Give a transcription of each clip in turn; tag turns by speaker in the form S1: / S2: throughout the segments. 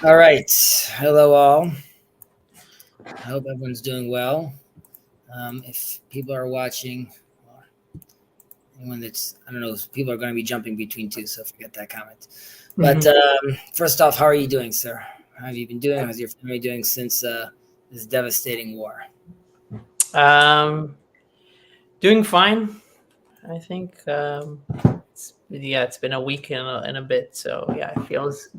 S1: All right. Hello, all. I hope everyone's doing well. If people are watching, or anyone that's, I don't know, people are going to be jumping between two, so forget that comment. But
S2: Mhm.
S1: first off, how are you doing, sir? How have you been doing? How's your family doing since this devastating war?
S2: Um, Doing fine. I think. It's been a week and a bit, so yeah,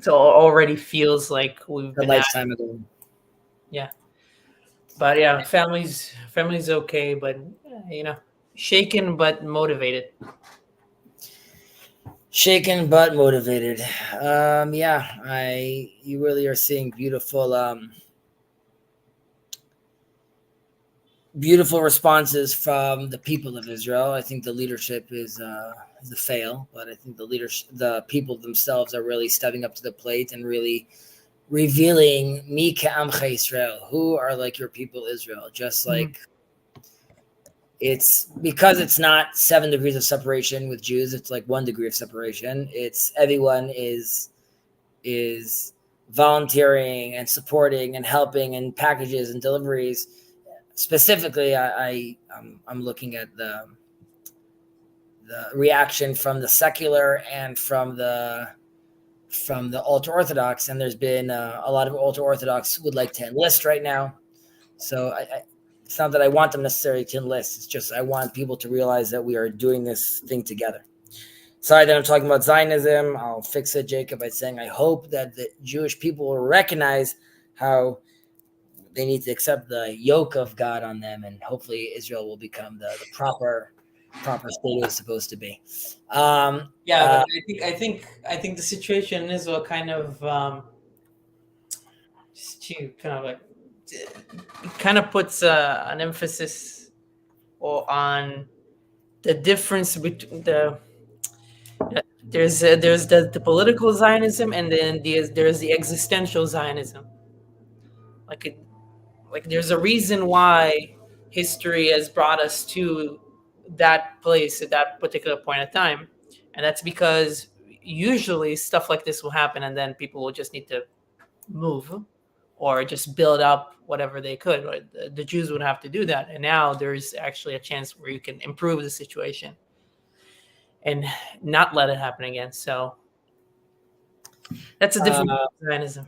S2: already feels like we've
S1: A
S2: been at
S1: lifetime ago.
S2: yeah. But yeah, family's okay, but you know, shaken but motivated.
S1: Shaken but motivated. Yeah, you really are seeing beautiful responses from the people of Israel. I think the leadership is a fail, but I think the people themselves are really stepping up to the plate and really revealing Mi Ka'amcha Israel, who are like your people Israel. Just
S2: Mhm.
S1: like it's because it's not 7 degrees of separation with Jews, it's like 1 degree of separation. It's everyone is volunteering and supporting and helping and packages and deliveries. Specifically, I'm looking at the reaction from the secular and from the ultra orthodox, and there's been a lot of ultra orthodox would like to enlist right now. So it's not that I want them necessarily to enlist. It's just I want people to realize that we are doing this thing together. Sorry that I'm talking about Zionism. I'll fix it, Jacob, by saying I hope that the Jewish people will recognize how they need to accept the yoke of God on them, and hopefully Israel will become the proper state it's supposed to be. Um,
S2: Yeah, but
S1: uh,
S2: I think the situation in Israel kind of just to kind of like it kind of puts an emphasis on the difference between there's the political Zionism, and then there's the existential Zionism. Like it, like there's a reason why history has brought us to that place at that particular point of time, and that's because usually stuff like this will happen, and then people will just need to move or just build up whatever they could. Right? The Jews would have to do that, and now there's actually a chance where you can improve the situation and not let it happen again. So that's a different
S1: uh,
S2: Zionism.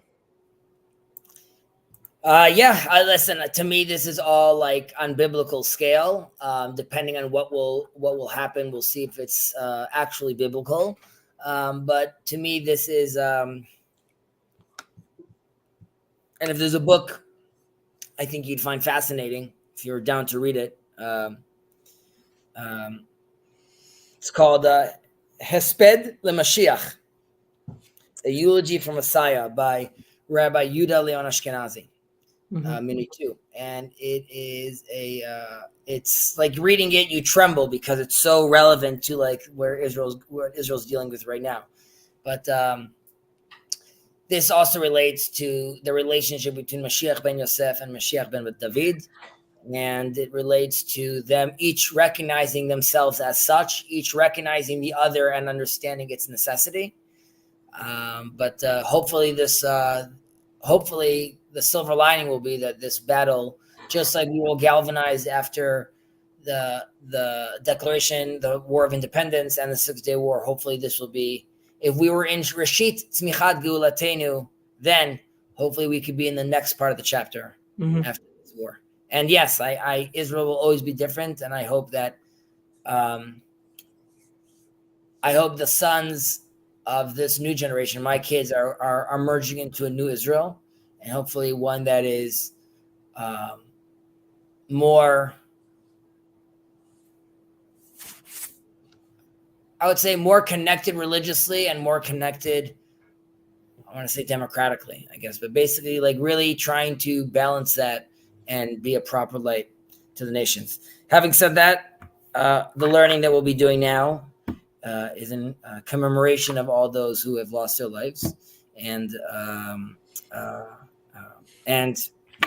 S1: yeah, listen. To me, this is all like on biblical scale. Depending on what will happen, we'll see if it's actually biblical. But to me, this is, and if there's a book I think you'd find fascinating if you're down to read it. Um, it's called Hesped LeMashiach, a eulogy for Messiah by Rabbi Yuda Leon Ashkenazi.
S2: Hmm.
S1: Mini two, and it's like reading it, you tremble because it's so relevant to like where Israel's dealing with right now. But this also relates to the relationship between Mashiach ben Yosef and Mashiach ben David, and it relates to them each recognizing themselves as such, each recognizing the other and understanding its necessity. But hopefully the silver lining will be that this battle, just like we will galvanize after the declaration, the War of Independence, and the 6 Day War. Hopefully, this will be. If we were in Reshit Tzmichat Geulatenu, then hopefully we could be in the next part of the chapter
S2: Hmm.
S1: after this war. And yes, Israel will always be different, and um, I hope the sons of this new generation, my kids, are merging into a new Israel, and hopefully one that is um, more, I would say, more connected religiously and more connected. I want to say democratically, I guess, but basically, like really trying to balance that and be a proper light to the nations. Having said that, the learning that we'll be doing now is in commemoration of all those who have lost their lives, and uh, and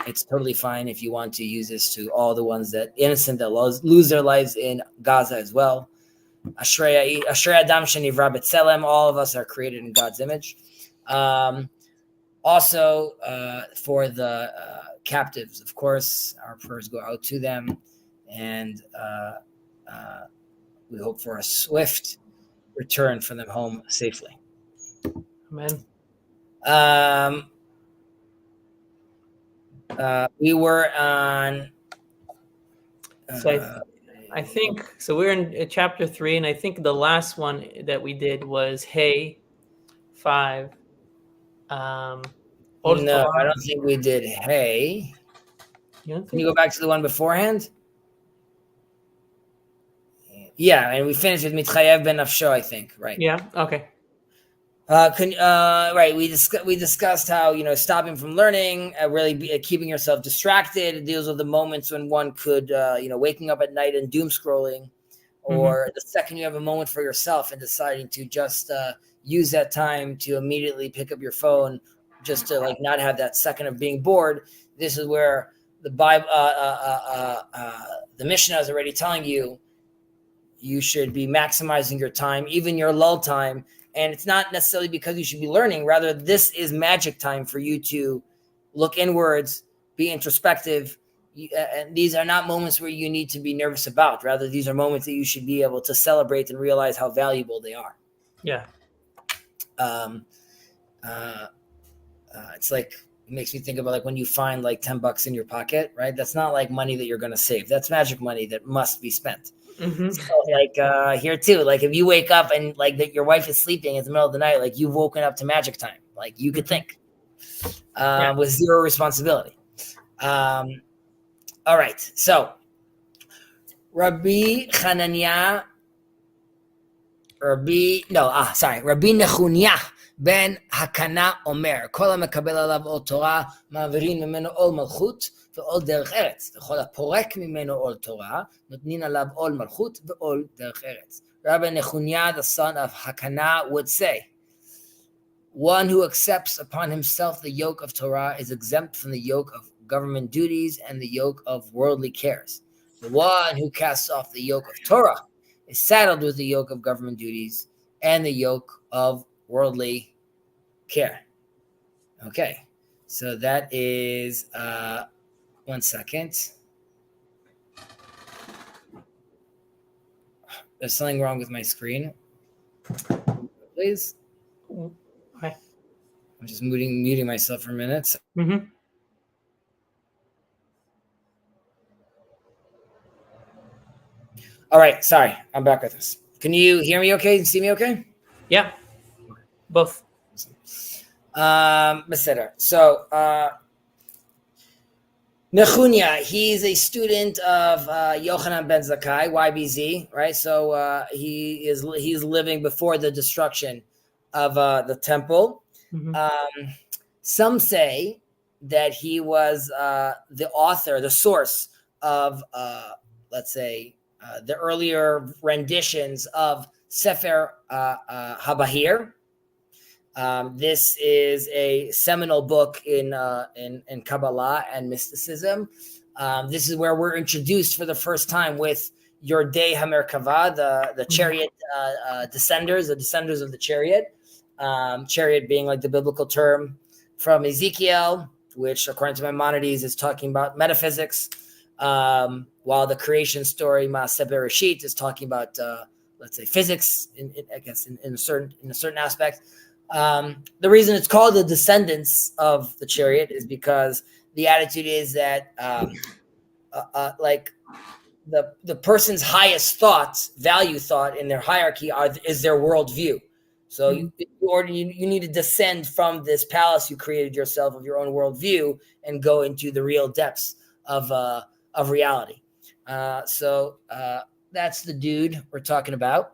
S1: it's totally fine if you want to use this to all the ones that innocent that lose their lives in Gaza as well. Ashrei Adam Shenivra B'Tselem. All of us are created in God's image. Um, Also, for the captives, of course, our prayers go out to them, and we hope for a swift return for them home safely.
S2: Amen.
S1: We were on.
S2: So I think so. We're in chapter 3, and I think the last one that we did was Hey 5. Or
S1: No,
S2: Torah.
S1: I don't think we did. Hey,
S2: You don't
S1: can
S2: think?
S1: you go back to the one beforehand? Yeah, and we finished with Mitchayev ben Nafsho, I think, right?
S2: Yeah. Okay.
S1: Right. We discussed how stopping from learning, really keeping yourself distracted. It deals with the moments when one could, waking up at night and doom scrolling, or the second you have a moment for yourself and deciding to just use that time to immediately pick up your phone, just to like not have that second of being bored. This is where the Bible, the Mishnah is already telling you should be maximizing your time, even your lull time. And it's not necessarily because you should be learning. Rather, this is magic time for you to look inwards, be introspective. And these are not moments where you need to be nervous about. Rather, these are moments that you should be able to celebrate and realize how valuable they are.
S2: Yeah.
S1: It's like, it makes me think about like when you find like $10 in your pocket, right? That's not like money that you're going to save. That's magic money that must be spent. So like here too, like if you wake up and like that your wife is sleeping in the middle of the night, like you've woken up to magic time, like you could think with zero responsibility. All right, so Rabbi Nechunya ben Hakana Omer, Kol HaMekabel Alav Ol Torah, Ma'avirin Mimeno Ol Malchut, ועול דרך ארץ, וכל הפורק ממנו עול תורה, נותנים עליו עול מלכות ועול דרך ארץ. Rabbi Nechunya, the son of Hakana, would say, one who accepts upon himself the yoke of Torah is exempt from the yoke of government duties and the yoke of worldly cares. The one who casts off the yoke of Torah is saddled with the yoke of government duties and the yoke of worldly care. Okay, so that is... 1 second. There's something wrong with my screen. Please.
S2: Okay.
S1: I'm just muting myself for a minute. All right. Sorry. I'm back with us. Can you hear me okay? See me okay?
S2: Yeah. Both.
S1: So, Nechunya, he's a student of Yochanan ben Zakkai, YBZ, right? So he's living before the destruction of the temple. Some say that he was the author, the source of, let's say, the earlier renditions of Sefer HaBahir. This is a seminal book in Kabbalah and mysticism. This is where we're introduced for the first time with Yordei HaMerkava, the chariot descenders, the descenders of the chariot. Chariot being like the biblical term from Ezekiel, which according to Maimonides is talking about metaphysics, while the creation story Maaseh Bereshit is talking about let's say physics, in a certain aspect. The reason it's called the descendants of the chariot is because the attitude is that like the person's highest value thought in their hierarchy is their worldview. So you need to descend from this palace you created yourself of your own worldview and go into the real depths of reality. So that's the dude we're talking about.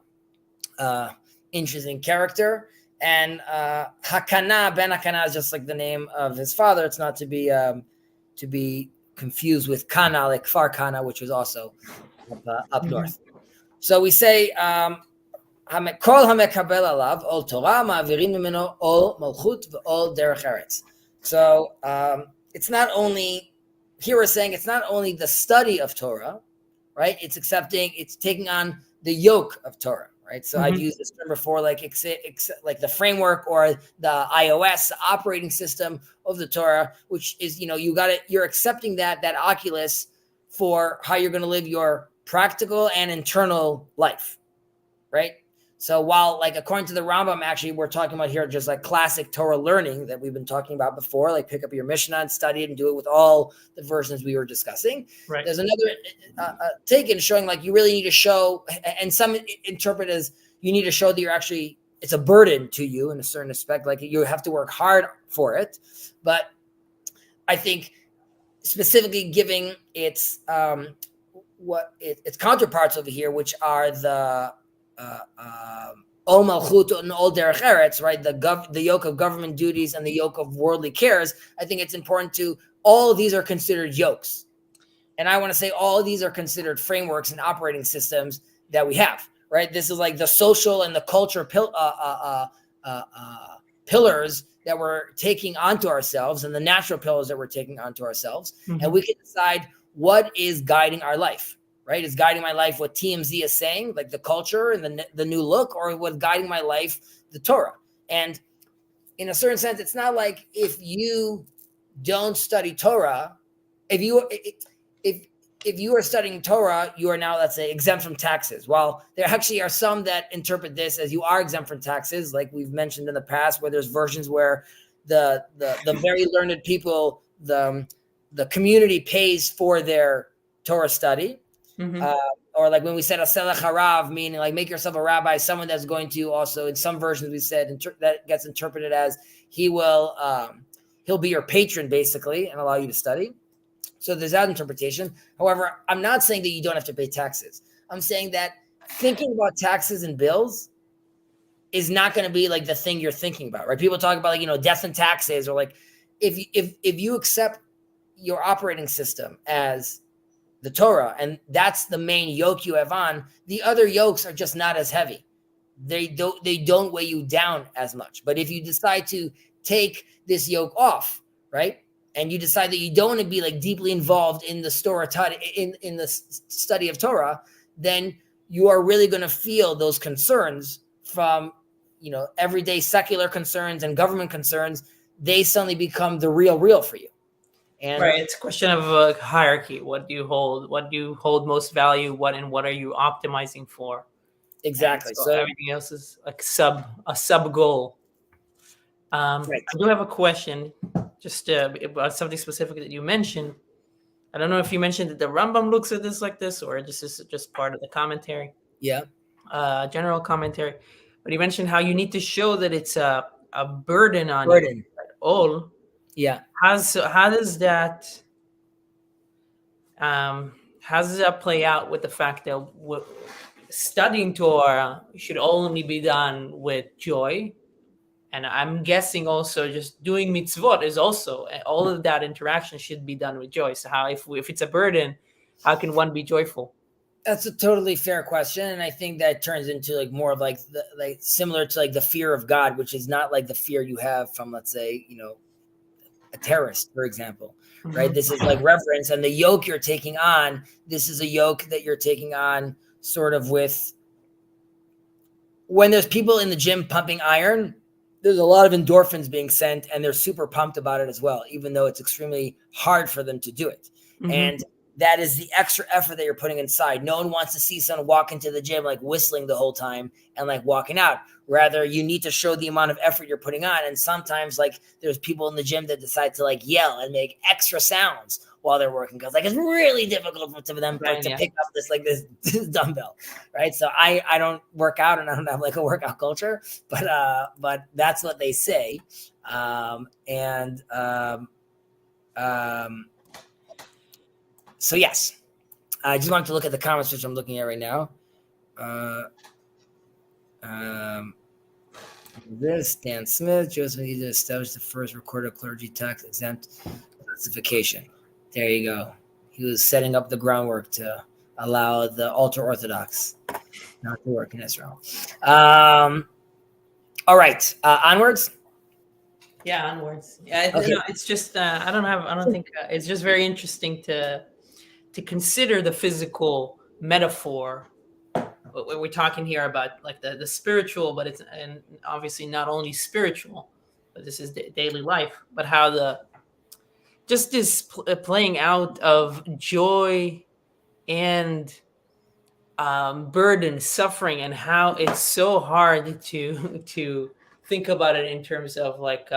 S1: Interesting character. And Hakana, Ben Hakana is just like the name of his father. It's not to be confused with Kana, like Far Kana, which was also up north. So we say, Kol HaMekabel Alav Ol Torah, Ma'avirin Mimeno Ol Malchut V'Ol Derech Eretz. So it's not only, here we're saying it's not only the study of Torah, right? It's taking on the yoke of Torah, right? So I've used this term before, like the framework or the iOS operating system of the Torah, which is, you're accepting that oculus for how you're going to live your practical and internal life, right? So while, like, according to the Rambam, actually, we're talking about here just like classic Torah learning that we've been talking about before, like pick up your Mishnah and study it and do it with all the versions we were discussing.
S2: Right.
S1: There's another take in showing like you really need to show, and some interpret as you need to show that it's a burden to you in a certain aspect, like you have to work hard for it. But I think specifically giving its counterparts over here, which are the Ol Malchut and Ol Derech Eretz, right? The yoke of government duties and the yoke of worldly cares. I think it's important all of these are considered yokes. And I want to say all of these are considered frameworks and operating systems that we have, right? This is like the social and the culture pillars that we're taking onto ourselves, and the natural pillars that we're taking onto ourselves. And we can decide what is guiding our life. Right? Is guiding my life what TMZ is saying, like the culture and the new look, or what's guiding my life, the Torah? And in a certain sense, it's not like if you don't study Torah, if you are studying Torah, you are now, let's say, exempt from taxes. While there actually are some that interpret this as you are exempt from taxes, like we've mentioned in the past, where there's versions where the very learned people, the community pays for their Torah study. Or like when we said aselech harav, meaning like make yourself a rabbi, someone that's going to also, in some versions we said that gets interpreted as he'll be your patron basically and allow you to study. So there's that interpretation. However, I'm not saying that you don't have to pay taxes. I'm saying that thinking about taxes and bills is not going to be like the thing you're thinking about, right? People talk about like, death and taxes, or like if you accept your operating system as the Torah, and that's the main yoke you have on, the other yokes are just not as heavy. They don't weigh you down as much. But if you decide to take this yoke off, right, and you decide that you don't want to be like deeply involved in the in the study of Torah, then you are really going to feel those concerns from everyday secular concerns and government concerns. They suddenly become the real for you. And
S2: right, it's a question of a hierarchy. What do you hold? What do you hold most value? What are you optimizing for?
S1: Exactly.
S2: So everything else is like a sub goal. Right. I do have a question, just about something specific that you mentioned. I don't know if you mentioned that the Rambam looks at this like this, or this is just part of the commentary.
S1: Yeah.
S2: General commentary. But you mentioned how you need to show that it's a burden on you. All.
S1: Yeah.
S2: How does that play out with the fact that studying Torah should only be done with joy? And I'm guessing also just doing mitzvot is also, all of that interaction should be done with joy. So how, if it's a burden, how can one be joyful?
S1: That's a totally fair question, and I think that turns into like more of like similar to like the fear of God, which is not like the fear you have from, let's say, a terrorist, for example, right? This is like reverence, and the yoke you're taking on, this is a yoke that you're taking on sort of with, when there's people in the gym pumping iron, there's a lot of endorphins being sent, and they're super pumped about it as well, even though it's extremely hard for them to do it. And that is the extra effort that you're putting inside. No one wants to see someone walk into the gym like whistling the whole time and like walking out. Rather, you need to show the amount of effort you're putting on. And sometimes like there's people in the gym that decide to like yell and make extra sounds while they're working, because like it's really difficult for them to pick up this dumbbell, right? So I don't work out, and I don't have like a workout culture, but that's what they say. So yes, I just wanted to look at the comments, which I'm looking at right now. This Dan Smith, Joseph needed to establish the first recorded clergy tax exempt classification. There you go. He was setting up the groundwork to allow the ultra orthodox not to work in Israel. All right, onwards.
S2: Yeah, onwards. Yeah, okay. It's just I don't think it's just very interesting to consider the physical metaphor. We're talking here about like the spiritual, but it's and obviously not only spiritual, but this is daily life. But how the just this playing out of joy and burden, suffering, and how it's so hard to think about it in terms of like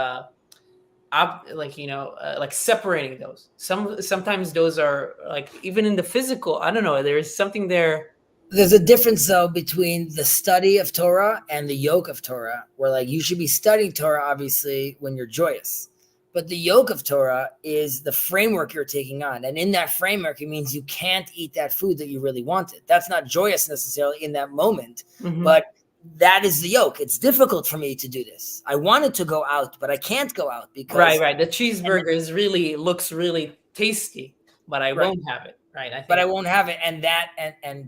S2: like separating those. Sometimes those are like even in the physical. I don't know. There's something there.
S1: There's a difference though between the study of Torah and the yoke of Torah, where like you should be studying Torah obviously when you're joyous. But the yoke of Torah is the framework you're taking on. And in that framework, it means you can't eat that food that you really wanted. That's not joyous necessarily in that moment, but that is the yoke. It's difficult for me to do this. I wanted to go out, but I can't go out because
S2: right. The cheeseburger looks really tasty, but I won't have it. Right.
S1: I won't have it. And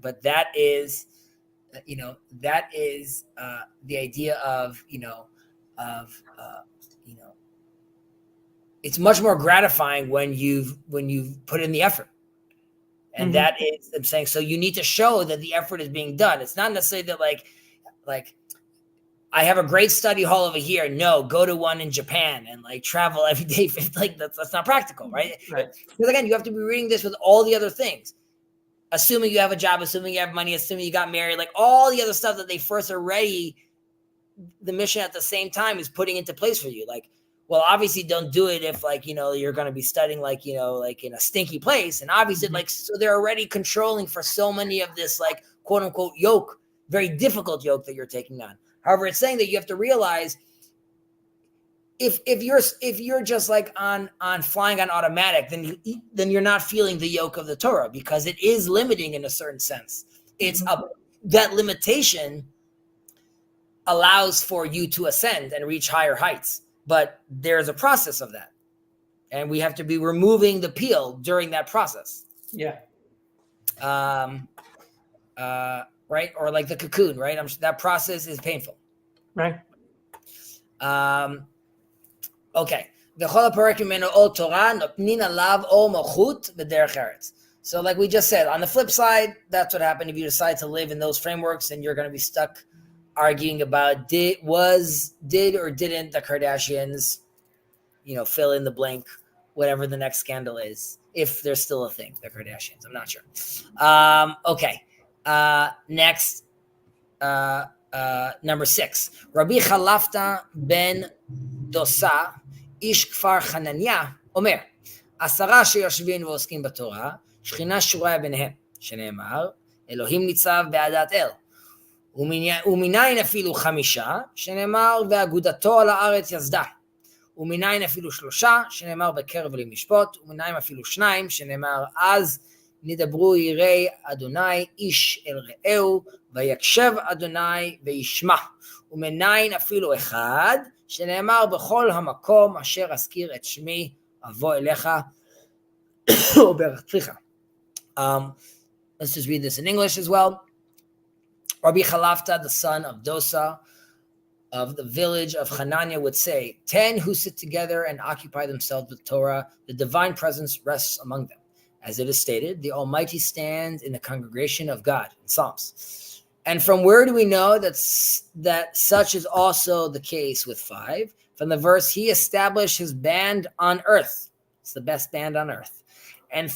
S1: but that is, that is the idea of, it's much more gratifying when you've put in the effort. And that is, I'm saying, so you need to show that the effort is being done. It's not necessarily that like I have a great study hall over here. No, go to one in Japan and like travel every day. Like that's not practical, right? Because again, you have to be reading this with all the other things. Assuming you have a job, assuming you have money, assuming you got married, like all the other stuff that they first already, the mission at the same time is putting into place for you. Like, well, obviously don't do it if like, you're going to be studying like, like in a stinky place. And obviously like, so they're already controlling for so many of this like quote unquote yoke, very difficult yoke that you're taking on. However, it's saying that you have to realize if you're just like on flying on automatic, then you're not feeling the yoke of the Torah because it is limiting in a certain sense. It's that limitation allows for you to ascend and reach higher heights. But there's a process of that. And we have to be removing the peel during that process.
S2: Yeah.
S1: Right? Or like the cocoon, right? That process is painful.
S2: Right.
S1: Okay. So like we just said, on the flip side, that's what happened if you decide to live in those frameworks and you're going to be stuck arguing about did or didn't the Kardashians, fill in the blank, whatever the next scandal is, if there's still a thing, the Kardashians. I'm not sure. Okay. Next, number 6. Rabbi Chalafta ben Dosa, ish kfar Hanania, omer, 10 שיושבים ועוסקים בתורה, שכינה שורה ביניהם, שנאמר, אלוהים ניצב בעדת אל. ומניין אפילו 5, שנאמר, ואגודתו על הארץ יסדה. ומניין אפילו 3, שנאמר, בקרב למשפוט. ומניין אפילו 2, שנאמר, אז נדברו יראי אדוני איש אל רעהו, ויקשב אדוני וישמע. ומניין אפילו 1, שנאמר, בכל המקום אשר אזכיר את שמי אבוא אליך וברכתיך. Let's just read this in English as well. Rabbi Chalafta, the son of Dosa, of the village of Hanania, would say, 10 who sit together and occupy themselves with Torah, the divine presence rests among them. As it is stated, the Almighty stands in the congregation of God, in Psalms. And from where do we know that such is also the case with 5? From the verse, he established his band on earth. It's the best band on earth. And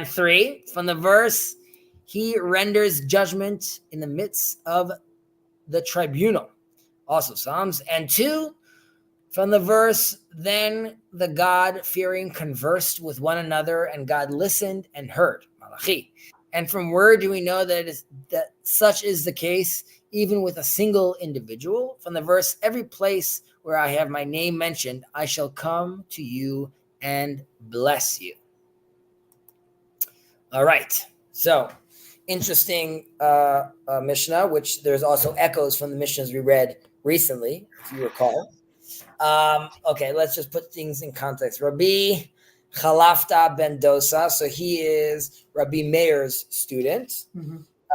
S1: 3, from the verse, he renders judgment in the midst of the tribunal. Also Psalms. And 2, from the verse, then the God-fearing conversed with one another, and God listened and heard. Malachi. And from where do we know that such is the case, even with a single individual? From the verse, every place where I have my name mentioned, I shall come to you and bless you. All right. So, interesting Mishnah, which there's also echoes from the Mishnahs we read recently, if you recall. Okay, let's just put things in context. Rabbi Chalafta ben Dosa, so he is Rabbi Meir's student.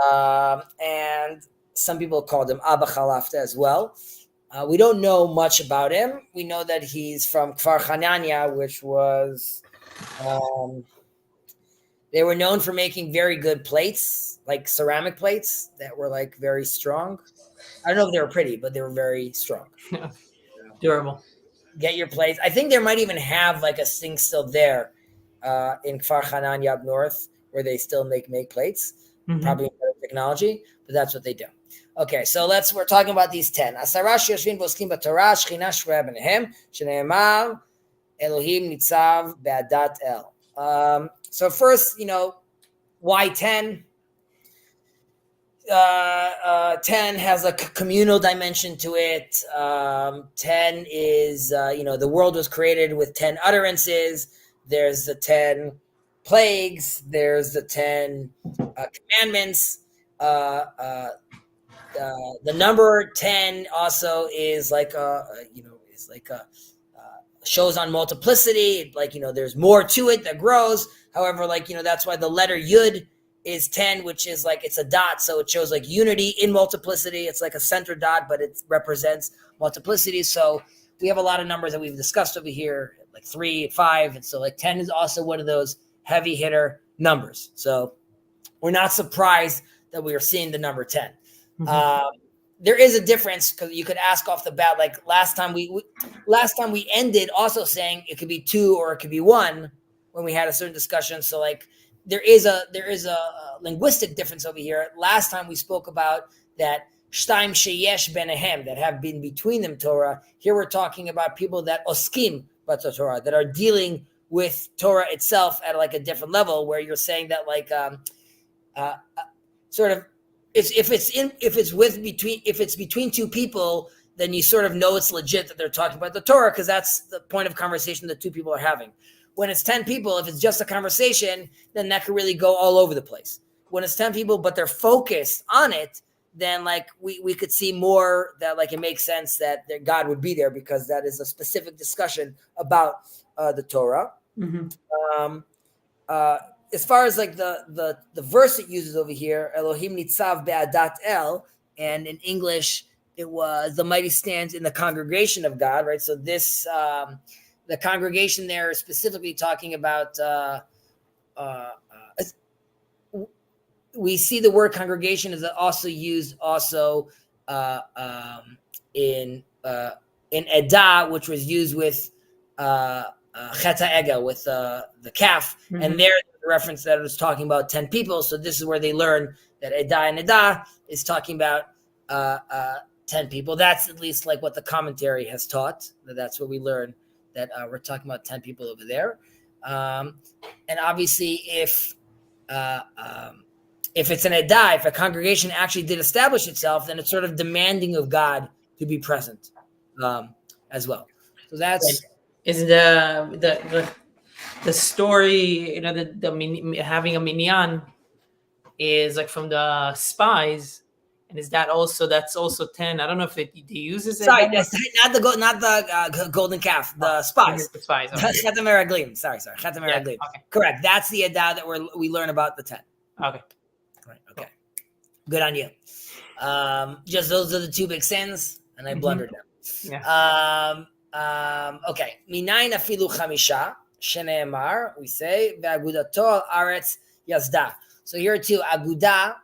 S1: And some people called him Abba Chalafta as well. We don't know much about him. We know that he's from Kfar Hanania, which was They were known for making very good plates, like ceramic plates that were like very strong. I don't know if they were pretty, but they were very strong.
S2: Durable.
S1: Get your plates. I think there might even have like a thing still there in Kfar Hanania up north where they still make plates.
S2: Mhm.
S1: Probably better technology, but that's what they do. Okay, so we're talking about these 10. Asara shiyoshvin v'oskim b'Torah, Shechina shvera b'nehem, shene'emar Elohim nitzav be'adat el. So first, why 10? 10 has a communal dimension to it. 10 is, the world was created with 10 utterances. There's the 10 plagues. There's the 10 commandments. The number 10 also is like shows on multiplicity. Like, there's more to it that grows. However, that's why the letter Yud is 10, which is like, it's a dot. So it shows like unity in multiplicity. It's like a center dot, but it represents multiplicity. So we have a lot of numbers that we've discussed over here, like 3, 5. And so like 10 is also one of those heavy hitter numbers. So we're not surprised that we are seeing the number 10. Mm-hmm. There is a difference because you could ask off the bat, like last time we ended also saying it could be 2 or it could be 1 when we had a certain discussion. So like, there is a linguistic difference over here. Last time we spoke about that shtaim sheyesh benehem, that have been between them Torah. Here we're talking about people that oskim b'Torah, Torah, that are dealing with Torah itself at like a different level, where you're saying that like sort of if it's between two people, then you sort of know it's legit that they're talking about the Torah, because that's the point of conversation that two people are having. When it's 10 people, if it's just a conversation, then that could really go all over the place. When it's 10 people, but they're focused on it, then like we could see more that like it makes sense that God would be there, because that is a specific discussion about the Torah. Mm-hmm. As far as like the verse it uses over here, Elohim nitzav be'adat el, and in English it was the mighty stands in the congregation of God, right? So this the congregation there is specifically talking about, we see the word congregation is also used in Edah, which was used with Cheta Ega, with the calf. Mm-hmm. And there's a reference that it was talking about 10 people. So this is where they learn that Edah and Edah is talking about 10 people. That's at least like what the commentary has taught. That's what we learn, that we're talking about 10 people over there. And obviously if it's an edah, if a congregation actually did establish itself, then it's sort of demanding of God to be present as well. So that's...
S2: Is the story, the having a minyan is like from the spies. And is that's also 10? I don't know if it uses it.
S1: Sorry, not the golden calf, the spies.
S2: The spies. Okay.
S1: Chetem Meraglim. Sorry. Chetem Meraglim. Okay. Correct. That's the edah that we learn about the 10.
S2: Okay.
S1: Right. Okay. Good on you. Just those are the two big sins, and I blundered them.
S2: Yeah.
S1: Okay. Minayin afilu chamisha sheneemar. We say ve'agudato aretz yazda. So here too, aguda.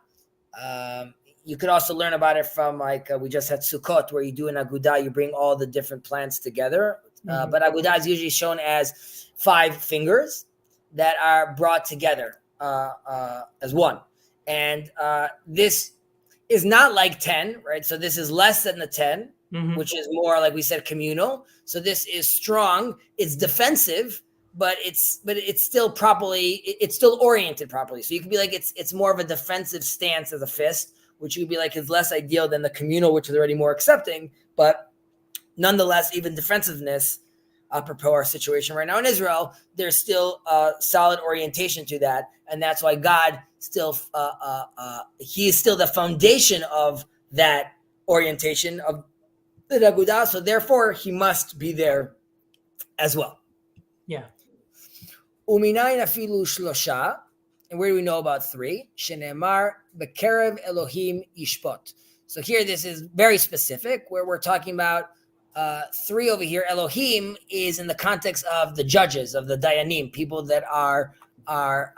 S1: You could also learn about it from like we just had Sukkot, where you do an aguda, you bring all the different plants together. Mm-hmm. But aguda is usually shown as 5 fingers that are brought together as one. And this is not like 10, right? So this is less than the 10, mm-hmm. which is more, like we said, communal. So this is strong. It's defensive, but it's still it's still oriented properly. So you could be like, it's more of a defensive stance as a fist, which you would be like is less ideal than the communal, which is already more accepting. But nonetheless, even defensiveness, apropos our situation right now in Israel, there's still a solid orientation to that. And that's why God still, he is still the foundation of that orientation of the Agudah. So therefore, he must be there as well.
S2: Yeah.
S1: Uminayin afilu shlosha. And where do we know about 3? Shenemar bekerev Elohim yishpot. So here, this is very specific, where we're talking about 3 over here. Elohim is in the context of the judges, of the dayanim, people that are are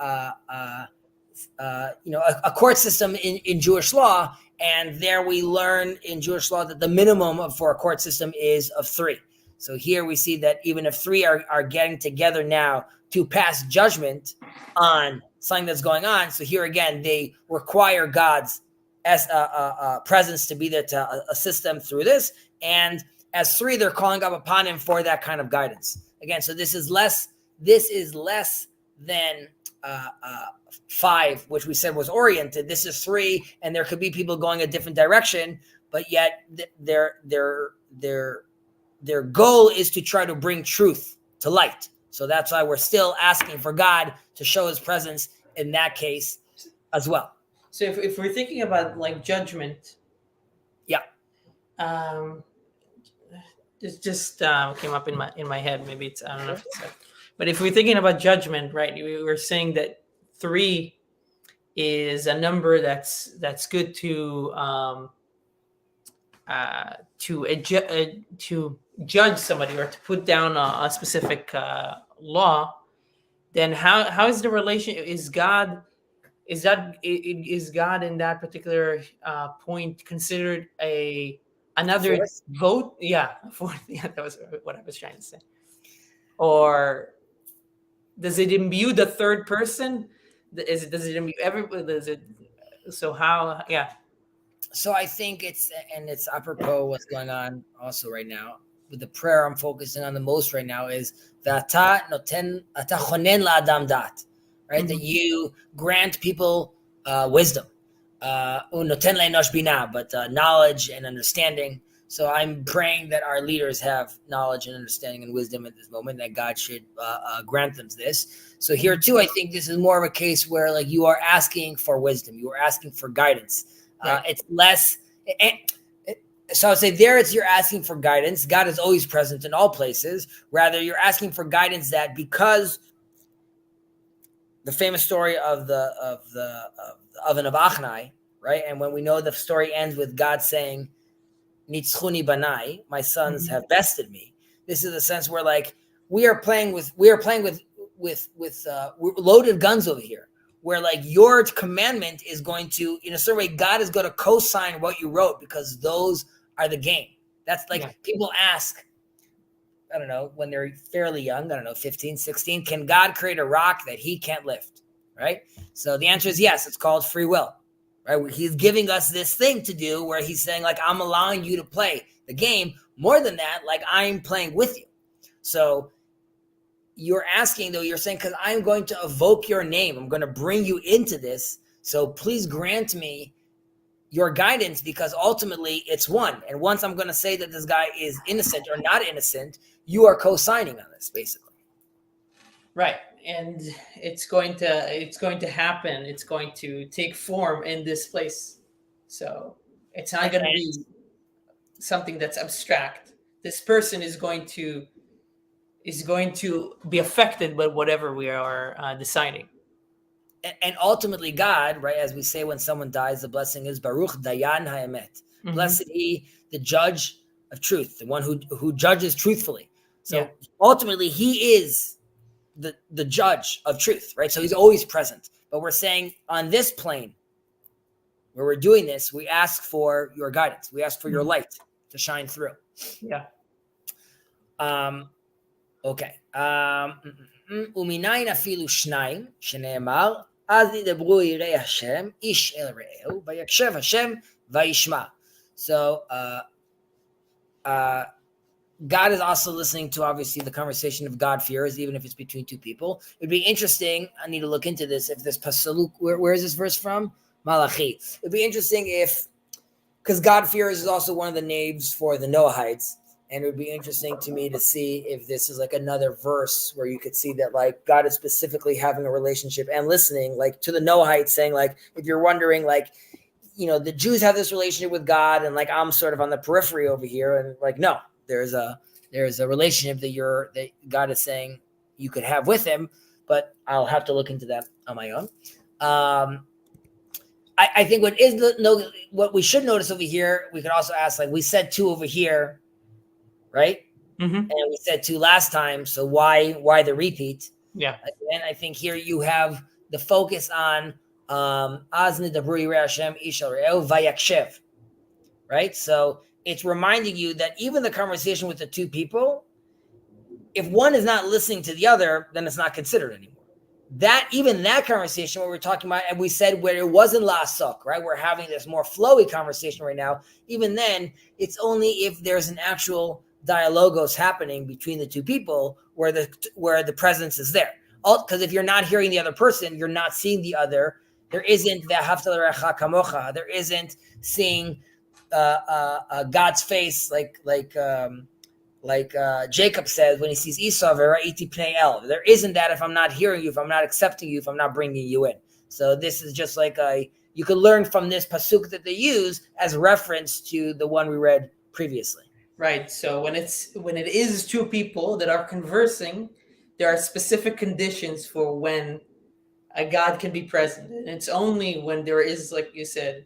S1: a court system in Jewish law, and there we learn in Jewish law that the minimum for a court system is of 3. So here we see that even if 3 are getting together now to pass judgment on something that's going on, so here again they require God's presence to be there to assist them through this, and as 3 they're calling up upon him for that kind of guidance. Again, so this is less than 5, which we said was oriented. This is 3, and there could be people going a different direction, but yet their goal is to try to bring truth to light. So that's why we're still asking for God to show his presence in that case as well.
S2: So if we're thinking about like judgment,
S1: yeah,
S2: it just came up in my head. Maybe it's, I don't know if it's but if we're thinking about judgment, right? We were saying that 3 is a number that's good to judge somebody or to put down a specific law. Then how is the relation? Is God in that particular point considered another
S1: Fourth?
S2: vote? Yeah, fourth. Yeah, that was what I was trying to say. Or does it imbue the third person? Does it imbue everybody? So how? Yeah.
S1: So I think it's apropos what's going on also right now with the prayer I'm focusing on the most right now is V'ata chonen la'adam dat, right? That you grant people wisdom, unoten le'enosh bina, but knowledge and understanding. So I'm praying that our leaders have knowledge and understanding and wisdom at this moment, that God should grant them this. So here too, I think this is more of a case where like you are asking for wisdom, you are asking for guidance. Right. It's less. So I would say there you're asking for guidance. God is always present in all places. Rather, you're asking for guidance that because the famous story of the oven of Achnai, right? And when we know the story ends with God saying, Nitzchuni banai, my sons have bested me. This is a sense where like we are playing with loaded guns over here, where like your commandment is going to, in a certain way, God is going to co-sign what you wrote because those are the game. That's like people ask, I don't know, when they're fairly young, I don't know, 15, 16, can God create a rock that he can't lift, right? So the answer is yes, it's called free will. Right? He's giving us this thing to do where he's saying, like, I'm allowing you to play the game. More than that, like, I'm playing with you. So you're asking, though, you're saying, because I'm going to evoke your name. I'm going to bring you into this. So please grant me your guidance because ultimately it's one. And once I'm going to say that this guy is innocent or not innocent, you are co-signing on this, basically.
S2: Right. And it's going to happen. It's going to take form in this place. So it's not going to be something that's abstract. This person is going to be affected by whatever we are deciding.
S1: And ultimately, God, right, as we say when someone dies, the blessing is Baruch Dayan HaEmet. Blessed he, the judge of truth, the one who judges truthfully. So ultimately, he is the judge of truth, right? So he's always present. But we're saying on this plane, where we're doing this, we ask for your guidance. We ask for your light to shine through.
S2: Yeah.
S1: Okay. ומניין אפילו שניים, שנאמר, אז ידברו יראי השם, איש אל רעהו, ויקשב השם וישמע. So, God is also listening to, obviously, the conversation of God-fearers, even if it's between two people. It'd be interesting, I need to look into this, if this Pasaluk, where is this verse from? Malachi. It'd be interesting because God-fearers is also one of the names for the Noahites, and it would be interesting to me to see if this is like another verse where you could see that like God is specifically having a relationship and listening, like to the Noahites, saying like, if you're wondering, like, you know, the Jews have this relationship with God, and like I'm sort of on the periphery over here, and like, no. There's a relationship that God is saying you could have with him, but I'll have to look into that on my own. I think what we should notice over here, we could also ask, like we said 2 over here, right? And we said 2 last time. So why the repeat?
S2: Yeah.
S1: And I think here you have the focus on Azne Dabri Hashem Ishal Re'eu Vayakshev, right? So it's reminding you that even the conversation with the two people, if one is not listening to the other, then it's not considered anymore. That even that conversation where we're talking about, and we said where it wasn't la'asok, right? We're having this more flowy conversation right now. Even then, it's only if there's an actual dialogos happening between the two people where the presence is there. Because if you're not hearing the other person, you're not seeing the other. There isn't v'ahavta l'recha kamocha. There isn't seeing God's face like Jacob says when he sees Esau, "Vera'iti pnei el." There isn't that if I'm not hearing you, if I'm not accepting you, if I'm not bringing you in. So this is just like you could learn from this pasuk that they use as reference to the one we read previously.
S2: Right. So when it is two people that are conversing, there are specific conditions for when a God can be present, and it's only when there is, like you said,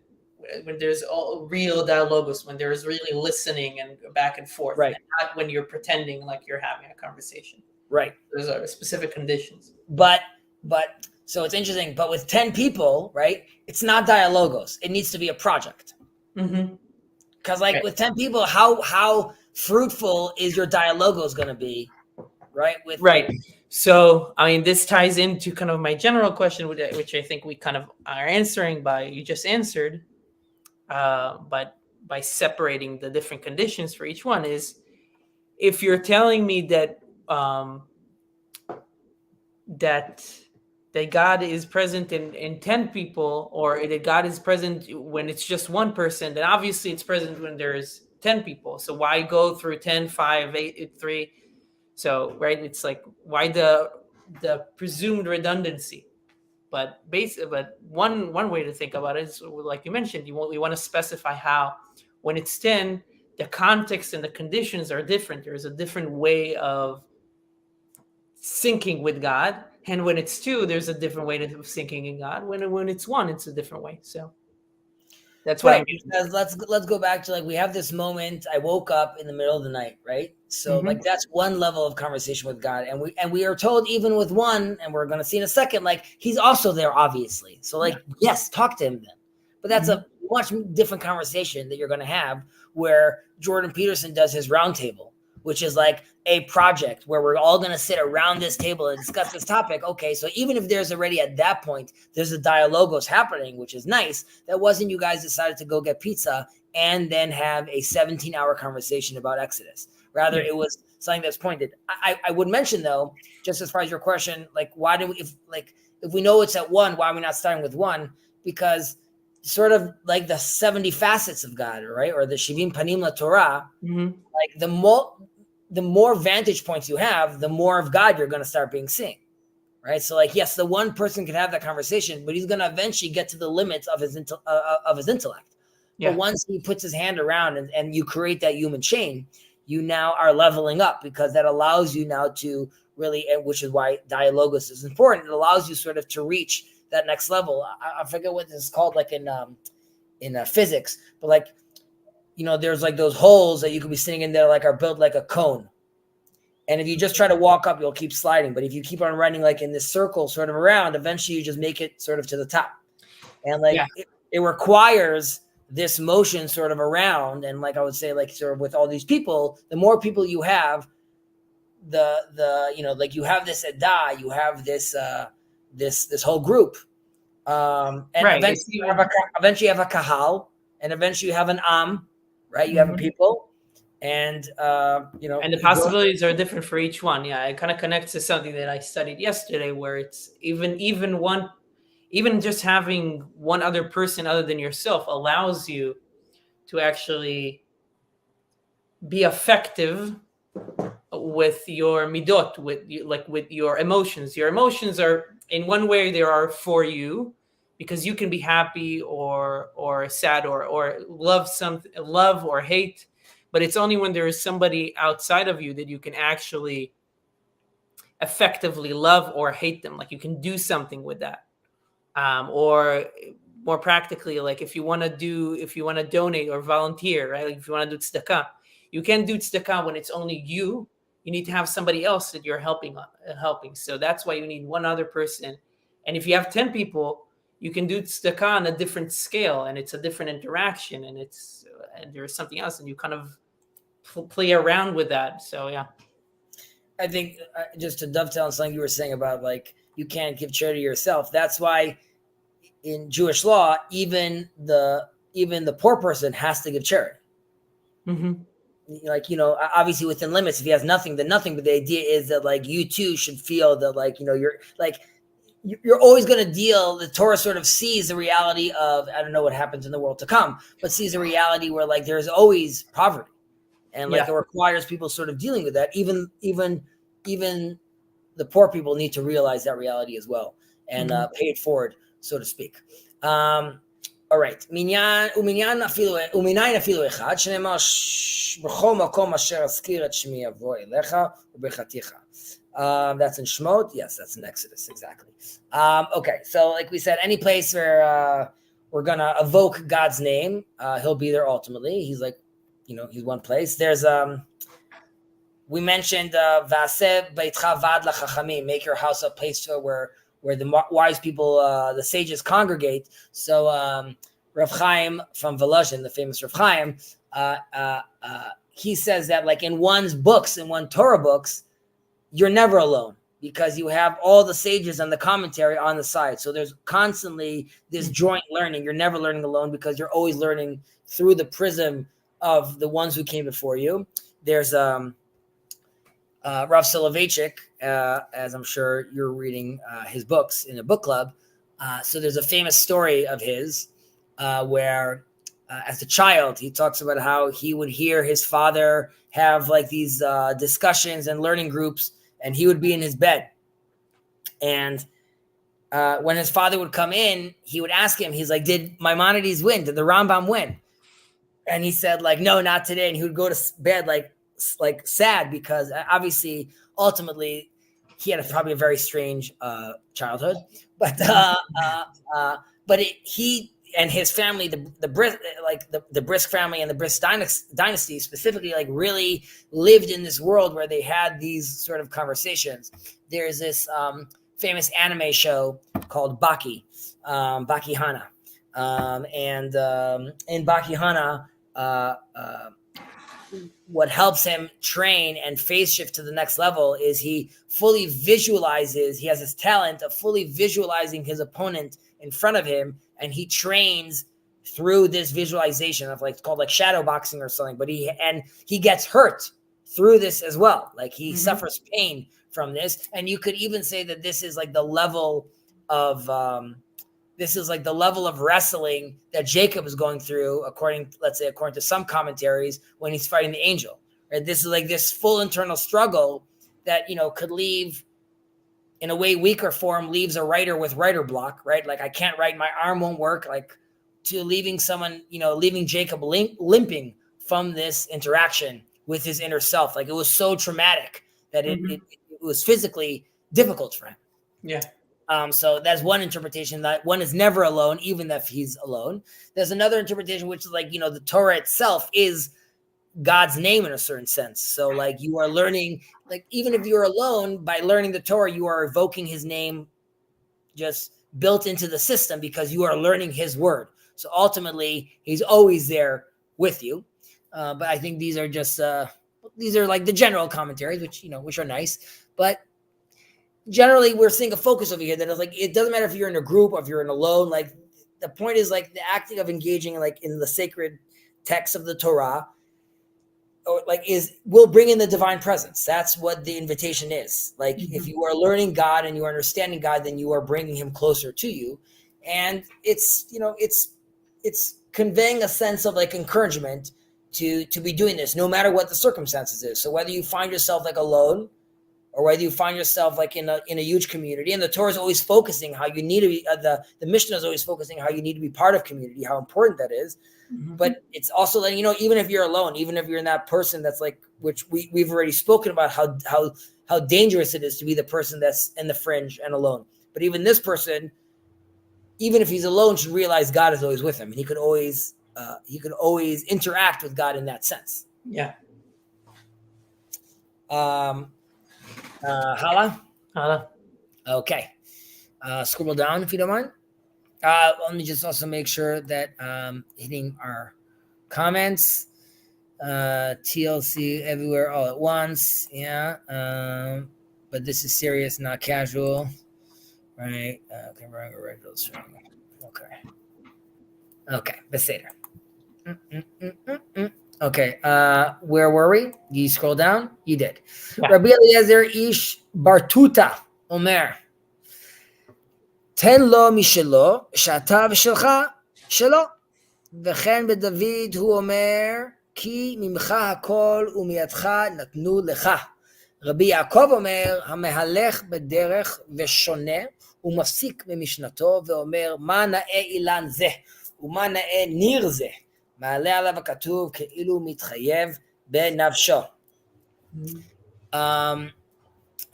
S2: when there's all real dialogos, when there is really listening and back and forth,
S1: right?
S2: And not when you're pretending like you're having a conversation,
S1: right?
S2: Those are specific conditions.
S1: But so it's interesting. But with 10 people, right? It's not dialogos. It needs to be a project.
S2: Mm-hmm.
S1: Because with 10 people, how fruitful is your dialogos going to be, right?
S2: Right. So, I mean, this ties into kind of my general question, which I think we kind of are answering you just answered, but by separating the different conditions for each one is, if you're telling me that that God is present in 10 people, or that God is present when it's just one person, then obviously it's present when there's 10 people. So why go through 10, 5, 8, 3? So, right, it's like, why the presumed redundancy? But one way to think about it is, like you mentioned, we want to specify how, when it's 10, the context and the conditions are different. There's a different way of syncing with God, and when it's 2, there's a different way of syncing in God. When it's 1, it's a different way. So that's what I mean.
S1: Because let's go back to, like, we have this moment. I woke up in the middle of the night, right? So like that's one level of conversation with God, and we are told even with one, and we're going to see in a second, like he's also there, obviously. So like yes, talk to him then. But that's a much different conversation that you're going to have where Jordan Peterson does his roundtable, which is like a project where we're all going to sit around this table and discuss this topic. Okay, so even if there's already at that point, there's a dialogos happening, which is nice. That wasn't you guys decided to go get pizza and then have a 17-hour conversation about Exodus. Rather, it was something that's pointed. I would mention, though, just as far as your question, like, why do we, if we know it's at 1, why are we not starting with 1? Because sort of like the 70 facets of God, right? Or the Shivim Panim La Torah, like the more vantage points you have, the more of God you're going to start being seen, right? So like, yes, the one person can have that conversation, but he's going to eventually get to the limits of his intellect. Yeah. But once he puts his hand around and you create that human chain, you now are leveling up, because that allows you now to really, which is why dialogos is important. It allows you sort of to reach that next level. I forget what this is called, like in physics, but like, there's like those holes that you could be sitting in there, like are built like a cone. And if you just try to walk up, you'll keep sliding. But if you keep on running like in this circle sort of around, eventually you just make it sort of to the top. And like it requires this motion sort of around. And like I would say, like sort of with all these people, the more people you have, like you have this edah, you have this this whole group. And eventually you have a kahal, and eventually you have an am. Right, you have a people, and and
S2: the possibilities are different for each one. Yeah, it kind of connects to something that I studied yesterday, where it's even just having one other person other than yourself allows you to actually be effective with your midot, with your emotions. Your emotions are, in one way, they are for you, because you can be happy or sad or love or hate, but it's only when there is somebody outside of you that you can actually effectively love or hate them. Like you can do something with that, or more practically, like if you want to donate or volunteer, right? Like if you want to do tzedakah, you can do tzedakah when it's only you, you need to have somebody else that you're helping. So that's why you need one other person. And if you have 10 people, you can do tzedakah on a different scale, and it's a different interaction, and there's something else, and you kind of play around with that. So yeah.
S1: I think just to dovetail on something you were saying about like you can't give charity yourself. That's why in Jewish law, even the poor person has to give charity.
S2: Mm-hmm.
S1: Like, obviously within limits. If he has nothing, then nothing. But the idea is that like you too should feel that like you're always going to deal. The Torah sort of sees the reality of, I don't know what happens in the world to come, but sees a reality where like there's always poverty. And like it requires people sort of dealing with that. Even the poor people need to realize that reality as well and pay it forward, so to speak. All right. ומניין אפילו אחד, שנאמר בכל מקום אשר אזכיר את שמי יבוא אליך וברכתיך. That's in Shemot. Yes, that's in Exodus. Exactly. Okay. So like we said, any place where we're going to evoke God's name, he'll be there ultimately. He's like, he's one place. There's we mentioned Va'aseh beitcha vad lachachamim, make your house a place where the wise people, the sages congregate. So Rav Chaim from Volozhin, the famous Rav Chaim, he says that like in one's books, in one Torah books, you're never alone because you have all the sages and the commentary on the side. So there's constantly this joint learning. You're never learning alone because you're always learning through the prism of the ones who came before you. There's Rav Soloveitchik, as I'm sure you're reading his books in a book club. So there's a famous story of his where as a child, he talks about how he would hear his father have like these discussions and learning groups, and he would be in his bed. And when his father would come in, he would ask him, he's like, did Maimonides win? Did the Rambam win? And he said like, no, not today. And he would go to bed like sad because obviously, ultimately, he had probably a very strange childhood. But he and his family, the Brisk family and the Brisk dynasty specifically, like really lived in this world where they had these sort of conversations. There's this famous anime show called Baki Hana, and in Baki Hana, what helps him train and phase shift to the next level is he fully visualizes. He has this talent of fully visualizing his opponent in front of him, and he trains through this visualization of like, it's called like shadow boxing or something. But he gets hurt through this as well. Like he suffers pain from this, and you could even say that this is like the level of wrestling that Jacob is going through, according to some commentaries, when he's fighting the angel. Right? This is like this full internal struggle that could leave, in a way, weaker form, leaves a writer with writer block, right? Like I can't write, my arm won't work, like to leaving someone, leaving Jacob limping from this interaction with his inner self. Like it was so traumatic that it was physically difficult for him.
S2: Yeah.
S1: So that's one interpretation, that one is never alone, even if he's alone. There's another interpretation, which is like, the Torah itself is God's name in a certain sense. So like you are learning, like even if you're alone, by learning the Torah, you are evoking his name just built into the system because you are learning his word. So ultimately he's always there with you. But I think these are just, these are like the general commentaries, which are nice, but generally we're seeing a focus over here that is like, it doesn't matter if you're in a group or if you're in alone. Like the point is like the acting of engaging like in the sacred text of the Torah, or like will bring in the divine presence. That's what the invitation is. Like if you are learning God and you are understanding God, then you are bringing him closer to you. And it's conveying a sense of like encouragement to be doing this, no matter what the circumstances is. So whether you find yourself like alone, or whether you find yourself like in a huge community, and the Torah is always focusing how you need to be, the Mishnah is always focusing how you need to be part of community, how important that is. But it's also letting even if you're alone, even if you're in that person that's like, which we've already spoken about how dangerous it is to be the person that's in the fringe and alone. But even this person, even if he's alone, should realize God is always with him, and he could always interact with God in that sense.
S2: Yeah.
S1: Hala? Okay. Scroll down if you don't mind. Let me just also make sure that hitting our comments. TLC everywhere all at once. Yeah. But this is serious, not casual. Right. Okay. Okay. Beseder. Okay. Where were we? You scroll down? You did.
S2: Yeah.
S1: Rabbi Eliezer Ish Bartuta Omer. תן לו משלו, שאתה ושלך שלו. וכן בדוד הוא אומר, כי ממך הכל ומידך נתנו לך. רבי יעקב אומר, המהלך בדרך ושונה, הוא מפסיק ממשנתו ואומר, מה נאה אילן זה, ומה נאה ניר זה. מעלה עליו הכתוב כאילו מתחייב בנפשו.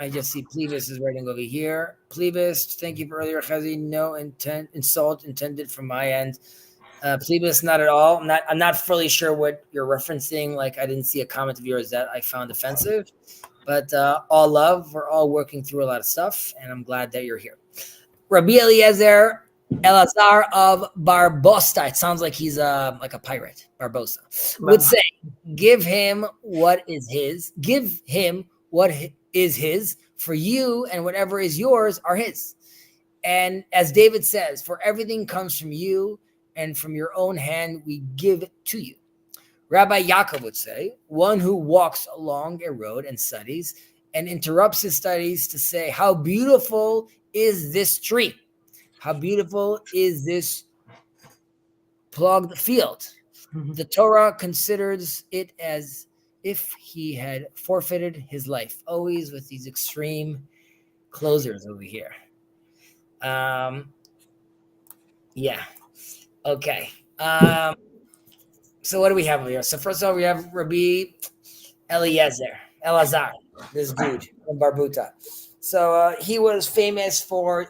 S1: I just see Plevis is writing over here. Plevis, thank you for earlier, Chazi. No insult intended from my end. Plevis, not at all. I'm not fully sure what you're referencing. Like, I didn't see a comment of yours that I found offensive. But all love. We're all working through a lot of stuff, and I'm glad that you're here. Rabbi Eliezer Elazar of Barbosa. It sounds like he's like a pirate. Barbosa would say, "Give him what is his. Give him what is his. For you and whatever is yours are his." And as David says, "For everything comes from you, and from your own hand we give it to you." Rabbi Yaakov would say, one who walks along a road and studies and interrupts his studies to say, how beautiful is this tree? How beautiful is this plugged field? The Torah considers it as if he had forfeited his life, always with these extreme closers over here. Yeah. Okay. So what do we have over here? So first of all, we have Rabbi Elazar, this dude from Barbuta. So he was famous for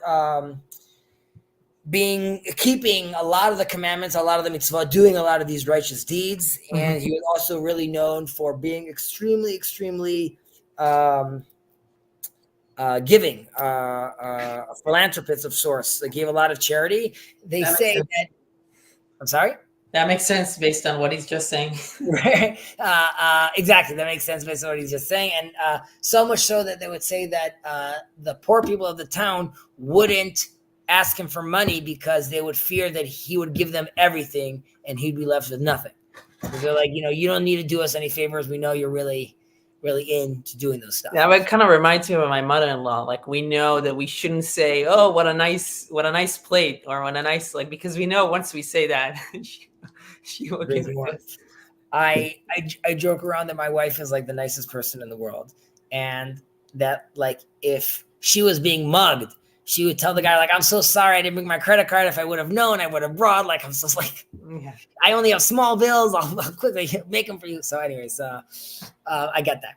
S1: keeping a lot of the commandments, a lot of the mitzvah, doing a lot of these righteous deeds. And he was also really known for being extremely, extremely giving, a philanthropist of sorts. They gave a lot of charity. They say that, I'm sorry?
S2: That makes sense based on what he's just saying.
S1: Exactly. That makes sense based on what he's just saying. And so much so that they would say that the poor people of the town wouldn't ask him for money because they would fear that he would give them everything and he'd be left with nothing. Because they're like, you don't need to do us any favors. We know you're really, really into doing those stuff.
S2: Yeah, it kind of reminds me of my mother-in-law. Like, we know that we shouldn't say, "Oh, what a nice plate," or "what a nice," like, because we know once we say that, she will give it.
S1: I joke around that my wife is like the nicest person in the world, and that, like, if she was being mugged, she would tell the guy, like, "I'm so sorry, I didn't bring my credit card. If I would have known, I would have brought." Like, I'm just like, I only have small bills. I'll quickly make them for you. So, anyways, I get that.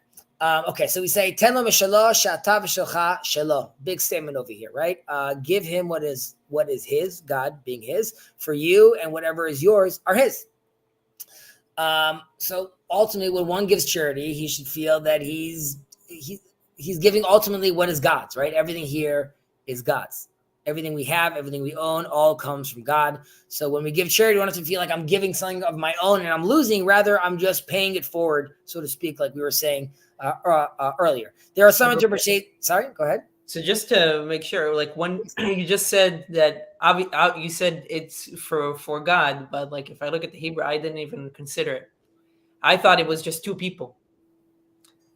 S1: Okay, so we say, "Ten lo mishalo, shata v'shelcha shelo." Big statement over here, right? Give him what is his, God being his, for you, and whatever is yours are his. So ultimately, when one gives charity, he should feel that he's giving ultimately what is God's, right? Everything here is God's. Everything we have, everything we own, all comes from God. So when we give charity, we don't have to feel like I'm giving something of my own and I'm losing. Rather, I'm just paying it forward, so to speak, like we were saying earlier. There are some interpretations. Sorry, go ahead.
S2: So just to make sure, like, when you just said that, you said it's for God, but like, if I look at the Hebrew, I didn't even consider it. I thought it was just two people.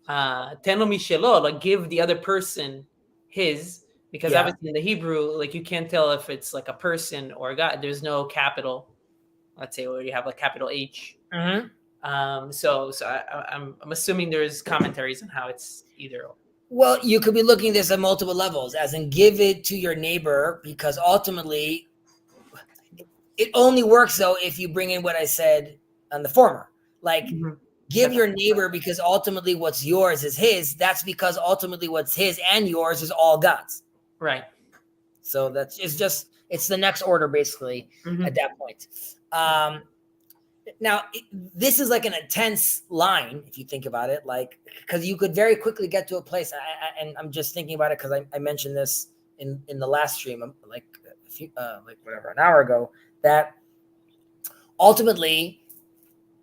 S2: Teno mishelo, like, give the other person his, because obviously in the Hebrew, like, you can't tell if it's like a person or God. There's no capital, let's say, where you have like capital H. So I'm assuming there's commentaries on how it's either or.
S1: Well, you could be looking at this at multiple levels, as in give it to your neighbor, because ultimately it only works though if you bring in what I said on the former. Like, give your neighbor because ultimately what's yours is his. That's because ultimately what's his and yours is all God's.
S2: Right.
S1: So it's the next order basically at that point. Now, this is like an intense line if you think about it, like because you could very quickly get to a place. And I'm just thinking about it because I mentioned this in the last stream, like a few, like whatever, an hour ago, that ultimately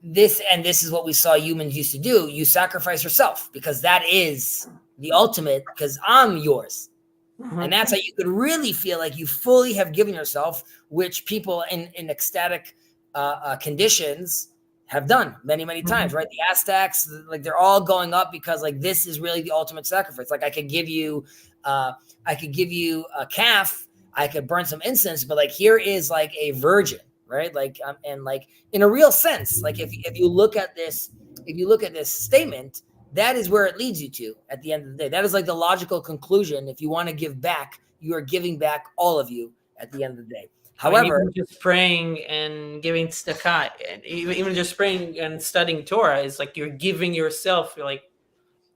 S1: this is what we saw humans used to do. You sacrifice yourself because that is the ultimate. Because I'm yours. And that's how you could really feel like you fully have given yourself, which people in ecstatic conditions have done many, many times, right? The Aztecs, like they're all going up because like this is really the ultimate sacrifice. Like I could give you a calf, I could burn some incense, but like here is like a virgin, right? Like and like in a real sense, like if you look at this statement, that is where it leads you to at the end of the day. That is like the logical conclusion. If you want to give back, you are giving back all of you at the end of the day. However,
S2: even just praying and giving tzedakah, and even just praying and studying Torah is like you're giving yourself.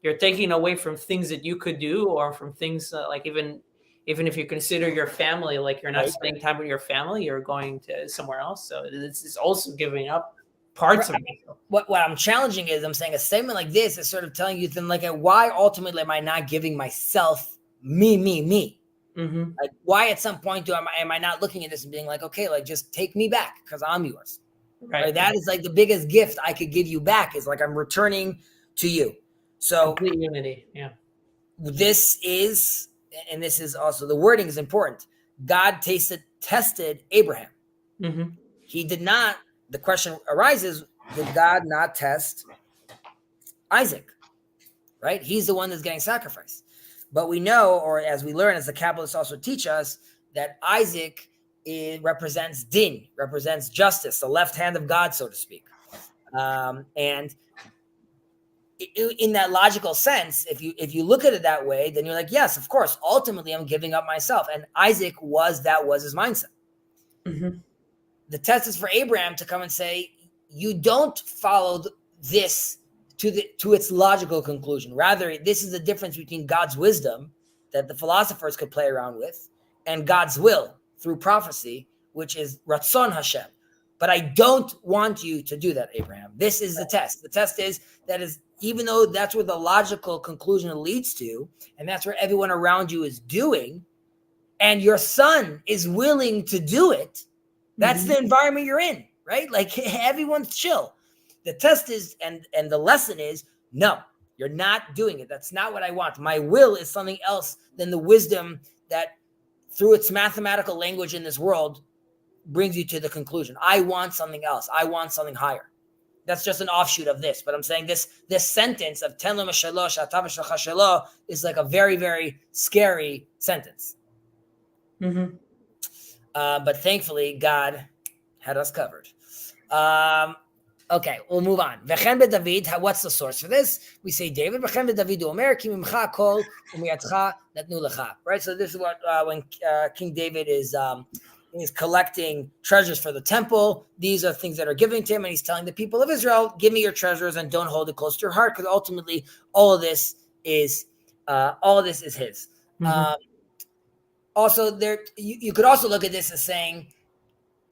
S2: You're taking away from things that you could do, or from things like even if you consider your family, like you're not spending time with your family, you're going to somewhere else. So it's also giving up parts of yourself.
S1: What I'm challenging is I'm saying a statement like this is sort of telling you then like why ultimately am I not giving myself me?
S2: Mm-hmm.
S1: Like why at some point am I not looking at this and being like, okay, like just take me back because I'm yours. Right. That is like the biggest gift I could give you back is like I'm returning to you. So
S2: complete unity. Yeah.
S1: This is also the wording is important. God tested Abraham.
S2: Mm-hmm.
S1: He did not. The question arises: did God not test Isaac? Right? He's the one that's getting sacrificed. But we know, or as we learn, as the Kabbalists also teach us, that Isaac represents din, represents justice, the left hand of God, so to speak. And in that logical sense, if you look at it that way, then you're like, yes, of course, ultimately I'm giving up myself. And Isaac was his mindset.
S2: Mm-hmm.
S1: The test is for Abraham to come and say, you don't follow this to its logical conclusion. Rather, this is the difference between God's wisdom that the philosophers could play around with and God's will through prophecy, which is Ratzon Hashem. But I don't want you to do that, Abraham. This is the test. The test is even though that's where the logical conclusion leads to, and that's where everyone around you is doing, and your son is willing to do it, that's the environment you're in, right? Like everyone's chill. The test is, and the lesson is, no, you're not doing it. That's not what I want. My will is something else than the wisdom that through its mathematical language in this world brings you to the conclusion. I want something else. I want something higher. That's just an offshoot of this. But I'm saying this sentence of ten lo meshalosh atav shelo is like a very, very scary sentence.
S2: Mm-hmm.
S1: But thankfully, God had us covered. Okay, we'll move on. V'chen David, what's the source for this? We say David. V'chen David omer ki mimcha kol umiyadcha natnu lecha. Right. So this is what when King David is collecting treasures for the temple. These are things that are given to him, and he's telling the people of Israel, "Give me your treasures and don't hold it close to your heart, because ultimately all of this is his."
S2: Mm-hmm.
S1: Also, there you could also look at this as saying,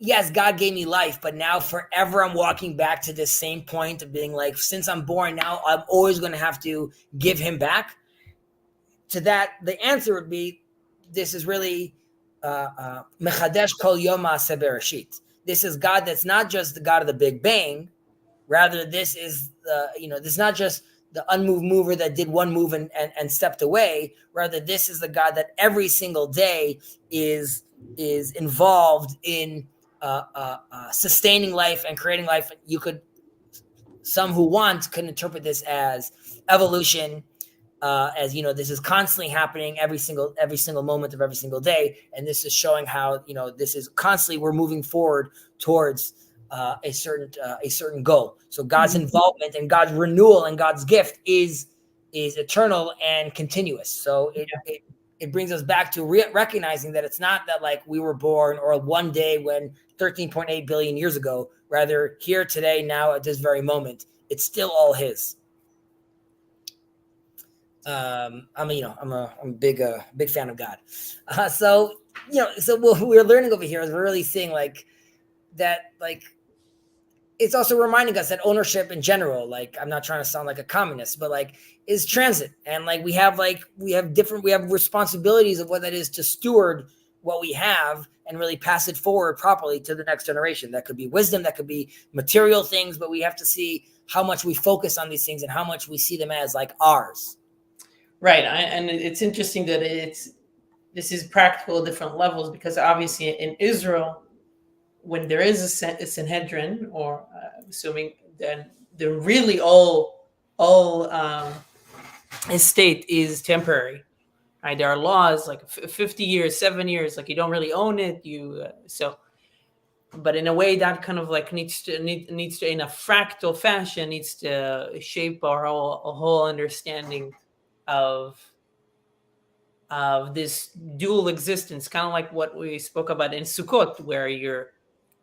S1: yes, God gave me life, but now forever I'm walking back to this same point of being like, since I'm born now, I'm always going to have to give him back. To that, the answer would be, this is really mechadesh kol yom ma'aseh bereshit. This is God that's not just the God of the Big Bang. Rather, this is this is not just the unmoved mover that did one move and stepped away. Rather, this is the God that every single day is involved in sustaining life and creating life. Some who want can interpret this as evolution, as this is constantly happening every single moment of every single day, and this is showing how this is constantly we're moving forward towards a certain goal. So God's involvement and God's renewal and God's gift is eternal and continuous. So it brings us back to recognizing that it's not that like we were born or one day when 13.8 billion years ago. Rather, here today, now at this very moment, it's still all His. I'm a big fan of God. So what we're learning over here is we're really seeing like that, like it's also reminding us that ownership in general, like, I'm not trying to sound like a communist, but like, is transit. And like we have responsibilities of what that is to steward what we have and really pass it forward properly to the next generation. That could be wisdom, that could be material things, but we have to see how much we focus on these things and how much we see them as like ours.
S2: Right. And it's interesting that this is practical at different levels, because obviously in Israel, when there is a Sanhedrin, or assuming, then the really all estate is temporary. Right? There are laws like 50 years, 7 years, like you don't really own it. But in a way that kind of like needs to in a fractal fashion needs to shape our whole understanding of this dual existence, kind of like what we spoke about in Sukkot, where you're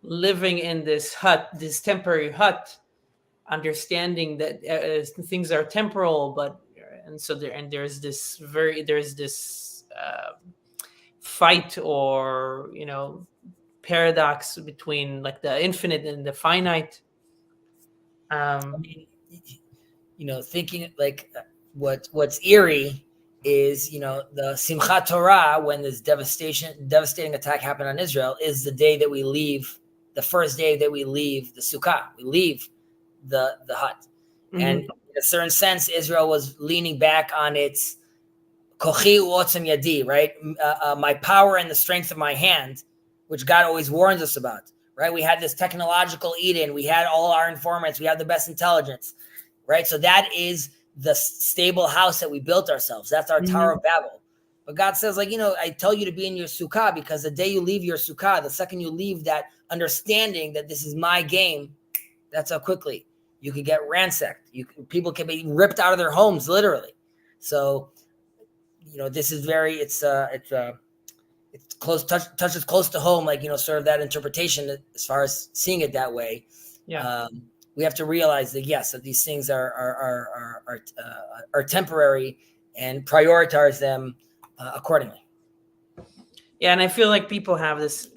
S2: living in this hut, this temporary hut, understanding that things are temporal, but there's this fight, or paradox between like the infinite and the finite.
S1: Thinking like what's eerie is, the Simchat Torah, when this devastating attack happened on Israel, is the day that we leave, the first day that we leave the sukkah, we leave the hut. Mm-hmm. And in a certain sense, Israel was leaning back on its kochi u'otzem yadi, right? My power and the strength of my hand, which God always warns us about, right? We had this technological Eden. We had all our informants. We have the best intelligence, right? So that is the stable house that we built ourselves. That's our Tower of Babel. But God says, like, I tell you to be in your sukkah, because the day you leave your sukkah, the second you leave that understanding that this is my game, that's how quickly you could get ransacked. People can be ripped out of their homes, literally. So, this is it's close, touches close to home, like, sort of that interpretation as far as seeing it that way.
S2: Yeah.
S1: We have to realize that, yes, that these things are temporary, and prioritize them accordingly.
S2: Yeah, and I feel like people have this.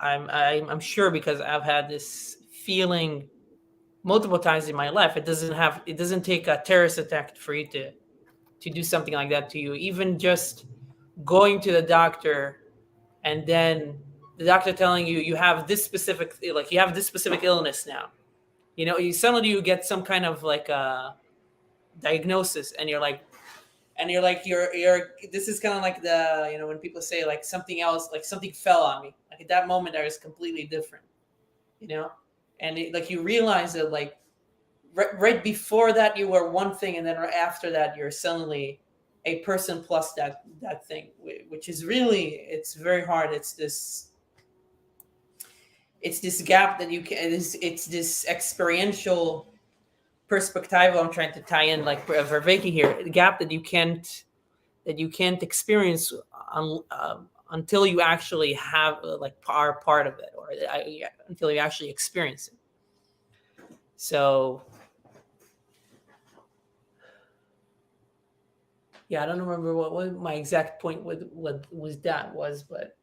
S2: I'm sure, because I've had this feeling multiple times in my life. It doesn't take a terrorist attack for you to do something like that to you. Even just going to the doctor, and then the doctor telling you have this specific illness now. Suddenly you get some kind of like a diagnosis, and you're like, this is kind of like the, when people say like something else, like something fell on me. Like at that moment, I was completely different, and like you realize that like right before that you were one thing, and then right after that you're suddenly a person plus that thing, which is really, it's very hard. It's this gap that you can. It's this experiential perspective I'm trying to tie in, like Vervaking here, the gap that you can't experience until you actually have are part of it, or until you actually experience it. So yeah, I don't remember what my exact point what was that was, but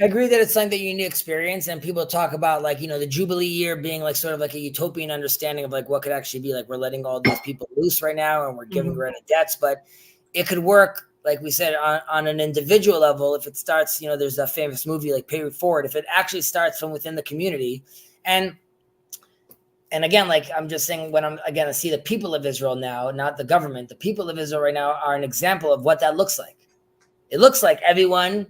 S1: I agree that it's something that you need to experience, and people talk about like, the Jubilee year being like sort of like a utopian understanding of like what could actually be like, we're letting all these people loose right now and we're giving rid of debts, but it could work, like we said, on an individual level. If it starts, there's that famous movie like Pay It Forward, if it actually starts from within the community. And again, like I'm just saying, when I see the people of Israel now, not the government, the people of Israel right now are an example of what that looks like. It looks like everyone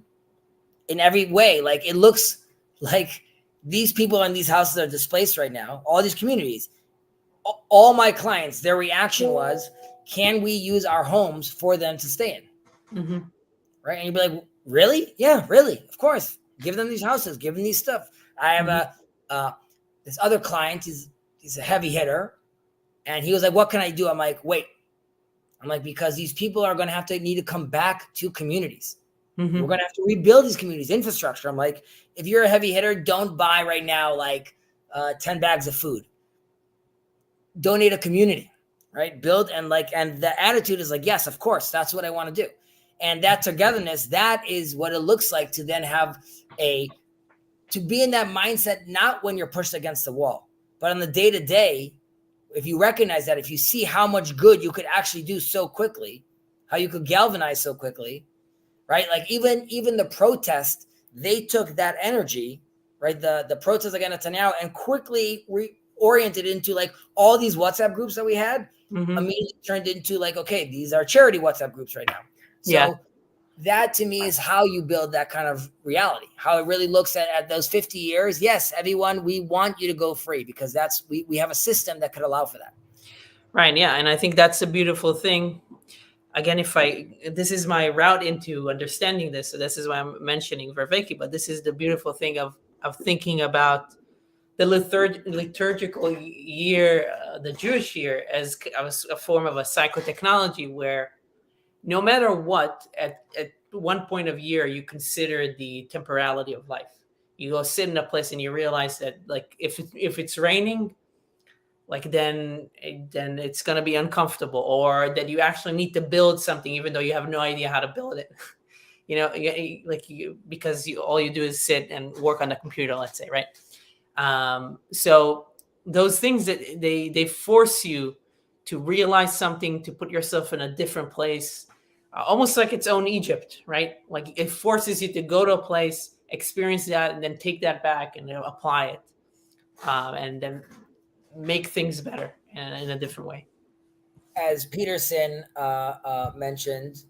S1: in every way, like it looks like these people in these houses are displaced right now, all these communities. All my clients, their reaction was, can we use our homes for them to stay in?
S2: Mm-hmm.
S1: Right? And you'd be like, really? Yeah, really, of course. Give them these houses, give them these stuff. I have this other client, he's a heavy hitter, and he was like, what can I do? I'm like, wait. I'm like, because these people are going to need to come back to communities. Mm-hmm. We're going to have to rebuild these communities, infrastructure. I'm like, if you're a heavy hitter, don't buy right now like 10 bags of food. Donate a community, right? Build, and the attitude is like, yes, of course, that's what I want to do. And that togetherness, that is what it looks like to then have a to be in that mindset, not when you're pushed against the wall, but on the day to day. If you recognize that, if you see how much good you could actually do so quickly, how you could galvanize so quickly, right? Like even the protest, they took that energy, right? The protest against Netanyahu and quickly reoriented into like all these WhatsApp groups that we had immediately turned into like, okay, these are charity WhatsApp groups right now. So that to me is how you build that kind of reality, how it really looks at those 50 years. Yes, everyone, we want you to go free because that's we have a system that could allow for that.
S2: Right. Yeah. And I think that's a beautiful thing. Again, this is my route into understanding this. So this is why I'm mentioning Verveki, but this is the beautiful thing of thinking about the liturgical year, the Jewish year, as a form of a psychotechnology where no matter what, at one point of year, you consider the temporality of life. You go sit in a place and you realize that, like, if it's raining, like then it's going to be uncomfortable, or that you actually need to build something even though you have no idea how to build it. Because all you do is sit and work on the computer, let's say, right? So those things that they force you to realize something, to put yourself in a different place, almost like its own Egypt, right? Like it forces you to go to a place, experience that, and then take that back and apply it, and then make things better in a different way.
S1: As Peterson mentioned,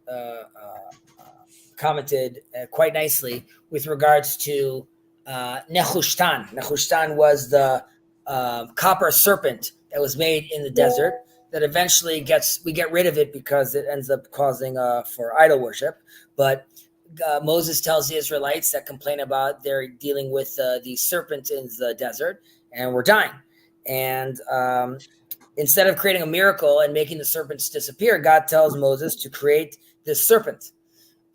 S1: commented quite nicely with regards to Nehushtan. Nehushtan was the copper serpent that was made in the desert that eventually we get rid of it because it ends up causing for idol worship. But Moses tells the Israelites that complain about they're dealing with these serpents in the desert and we're dying. And instead of creating a miracle and making the serpents disappear, God tells Moses to create this serpent.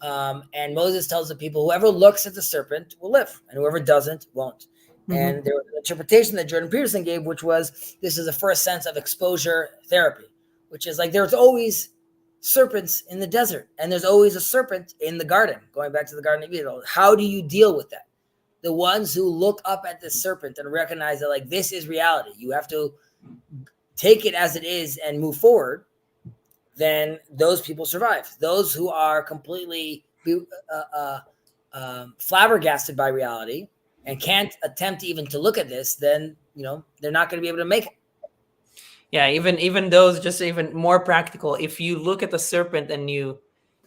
S1: And Moses tells the people, whoever looks at the serpent will live, and whoever doesn't won't. And there was an interpretation that Jordan Peterson gave, which was this is the first sense of exposure therapy, which is like there's always serpents in the desert, and there's always a serpent in the garden, going back to the Garden of Eden. How do you deal with that? The ones who look up at the serpent and recognize that like this is reality, you have to take it as it is and move forward, then those people survive. Those who are completely flabbergasted by reality and can't attempt even to look at this, then they're not going to be able to make it.
S2: Yeah, even those, just even more practical. If you look at the serpent and you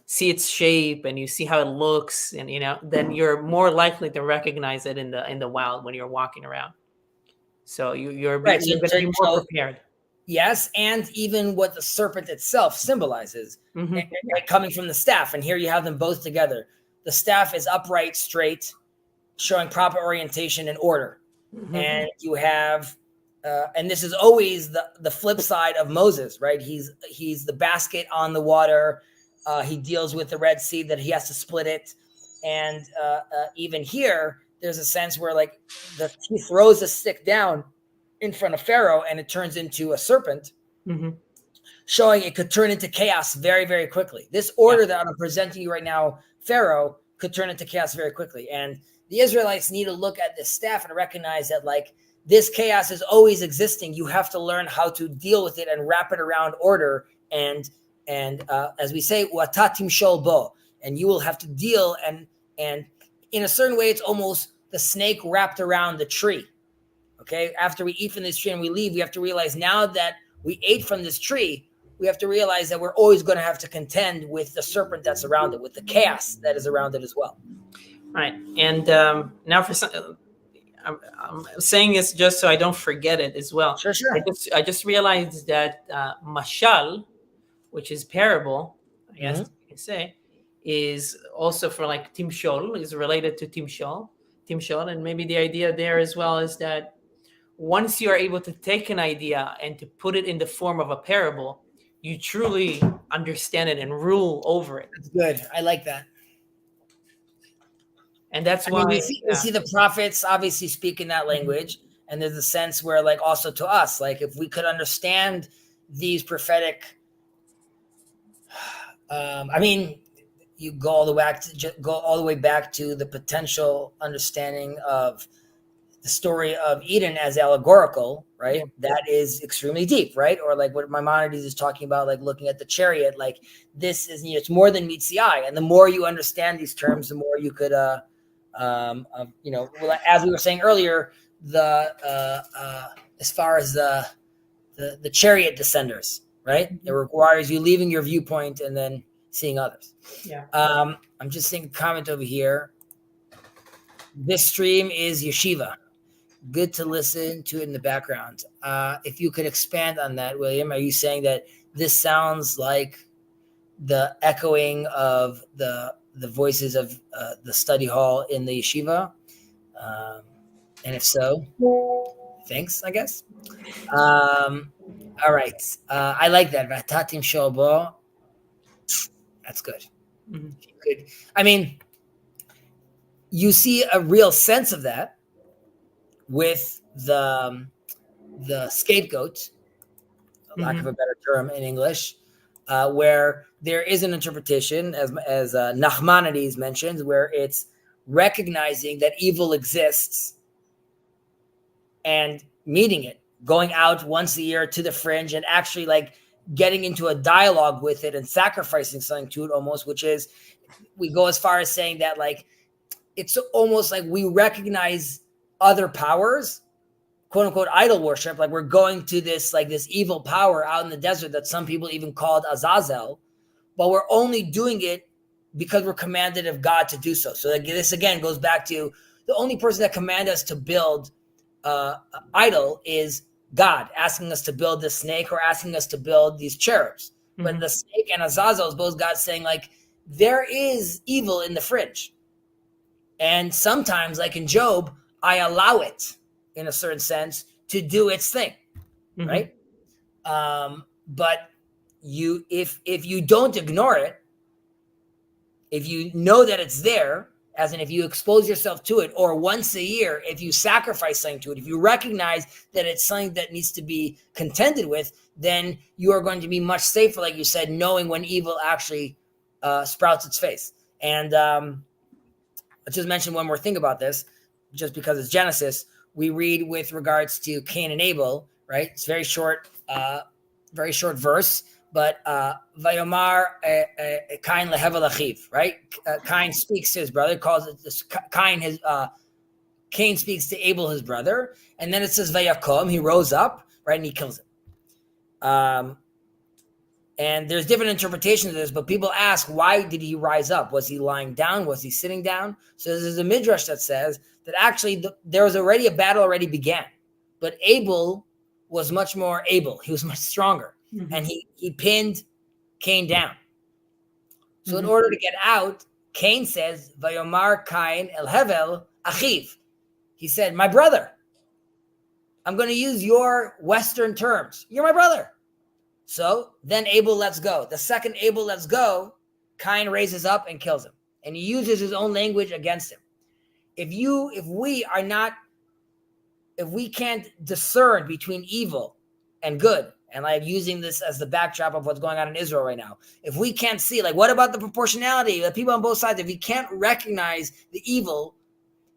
S2: see its shape and you see how it looks, and then you're more likely to recognize it in the wild when you're walking around. So you're going to be more prepared.
S1: Yes, and even what the serpent itself symbolizes, coming from the staff. And here you have them both together. The staff is upright, straight, showing proper orientation and order. And you have, and this is always the flip side of Moses, right? He's the basket on the water. He deals with the Red Sea, that he has to split it. And even here, there's a sense where like he throws a stick down in front of Pharaoh and it turns into a serpent, showing it could turn into chaos very, very quickly. This order that I'm presenting you right now, Pharaoh, could turn into chaos very quickly. And the Israelites need to look at this staff and recognize that like this chaos is always existing. You have to learn how to deal with it and wrap it around order. And as we say, watatim shol bo, and you will have to deal. And in a certain way, it's almost the snake wrapped around the tree. Okay, after we eat from this tree and we leave, we have to realize now that we ate from this tree, we have to realize that we're always going to have to contend with the serpent that's around it, with the chaos that is around it as well.
S2: Right. And now I'm saying this just so I don't forget it as well.
S1: Sure.
S2: I just realized that mashal, which is parable, I guess you can say, is also for like timshol, is related to timshol. And maybe the idea there as well is that once you are able to take an idea and to put it in the form of a parable, you truly understand it and rule over it.
S1: That's good. I like that.
S2: And that's why
S1: we see the prophets obviously speak in that language. And there's a sense where like also to us, like if we could understand these prophetic, you go all the way back to the potential understanding of the story of Eden as allegorical, right? Yeah. That is extremely deep, right? Or like what Maimonides is talking about, like looking at the chariot, like this is, it's more than meets the eye. And the more you understand these terms, the more you could, as we were saying earlier, as far as the chariot descenders, right? Mm-hmm. It requires you leaving your viewpoint and then seeing others.
S2: Yeah.
S1: I'm just seeing a comment over here. This stream is yeshiva. Good to listen to it in the background. If you could expand on that, William, are you saying that this sounds like the echoing of the voices of the study hall in the yeshiva? And if so, thanks, I guess. All right. I like that. Vatatim shobo. That's good. Mm-hmm. Good. I mean, you see a real sense of that with the scapegoat, lack of a better term in English, where there is an interpretation, as Nachmanides mentions, where it's recognizing that evil exists and meeting it, going out once a year to the fringe and actually like getting into a dialogue with it and sacrificing something to it almost, which is, we go as far as saying that like, it's almost like we recognize other powers, quote unquote, idol worship. Like we're going to this, like this evil power out in the desert that some people even called Azazel, but we're only doing it because we're commanded of God to do so. So like, this again goes back to the only person that commanded us to build idol is God, asking us to build this snake or asking us to build these cherubs. Mm-hmm. But the snake and Azazel is both God saying like, there is evil in the fringe. And sometimes, like in Job, I allow it in a certain sense to do its thing, mm-hmm. right? But if you don't ignore it, if you know that it's there, as in if you expose yourself to it, or once a year, if you sacrifice something to it, if you recognize that it's something that needs to be contended with, then you are going to be much safer, like you said, knowing when evil actually sprouts its face. And let's just mention one more thing about this, just because it's Genesis. We read with regards to Cain and Abel, right? It's very short verse, but Vayomar Cain lehevel achiv, right? Cain speaks to his brother, calls it Cain speaks to Abel, his brother, and then it says Vayakom, he rose up, right, and he kills him. And there's different interpretations of this, but people ask, why did he rise up? Was he lying down? Was he sitting down? So there's a midrash that says that actually there was already a battle already began, but Abel was much more able. He was much stronger, mm-hmm. and he pinned Cain down. So mm-hmm. in order to get out, Cain says, "Vayomar Cain el hevel achiv." He said, "My brother." I'm going to use your Western terms. You're my brother. So then Abel lets go. The second Abel lets go, Cain raises up and kills him. And he uses his own language against him. If we can't discern between evil and good, and I'm using this as the backdrop of what's going on in Israel right now, if we can't see, like, what about the proportionality, the people on both sides? If we can't recognize the evil,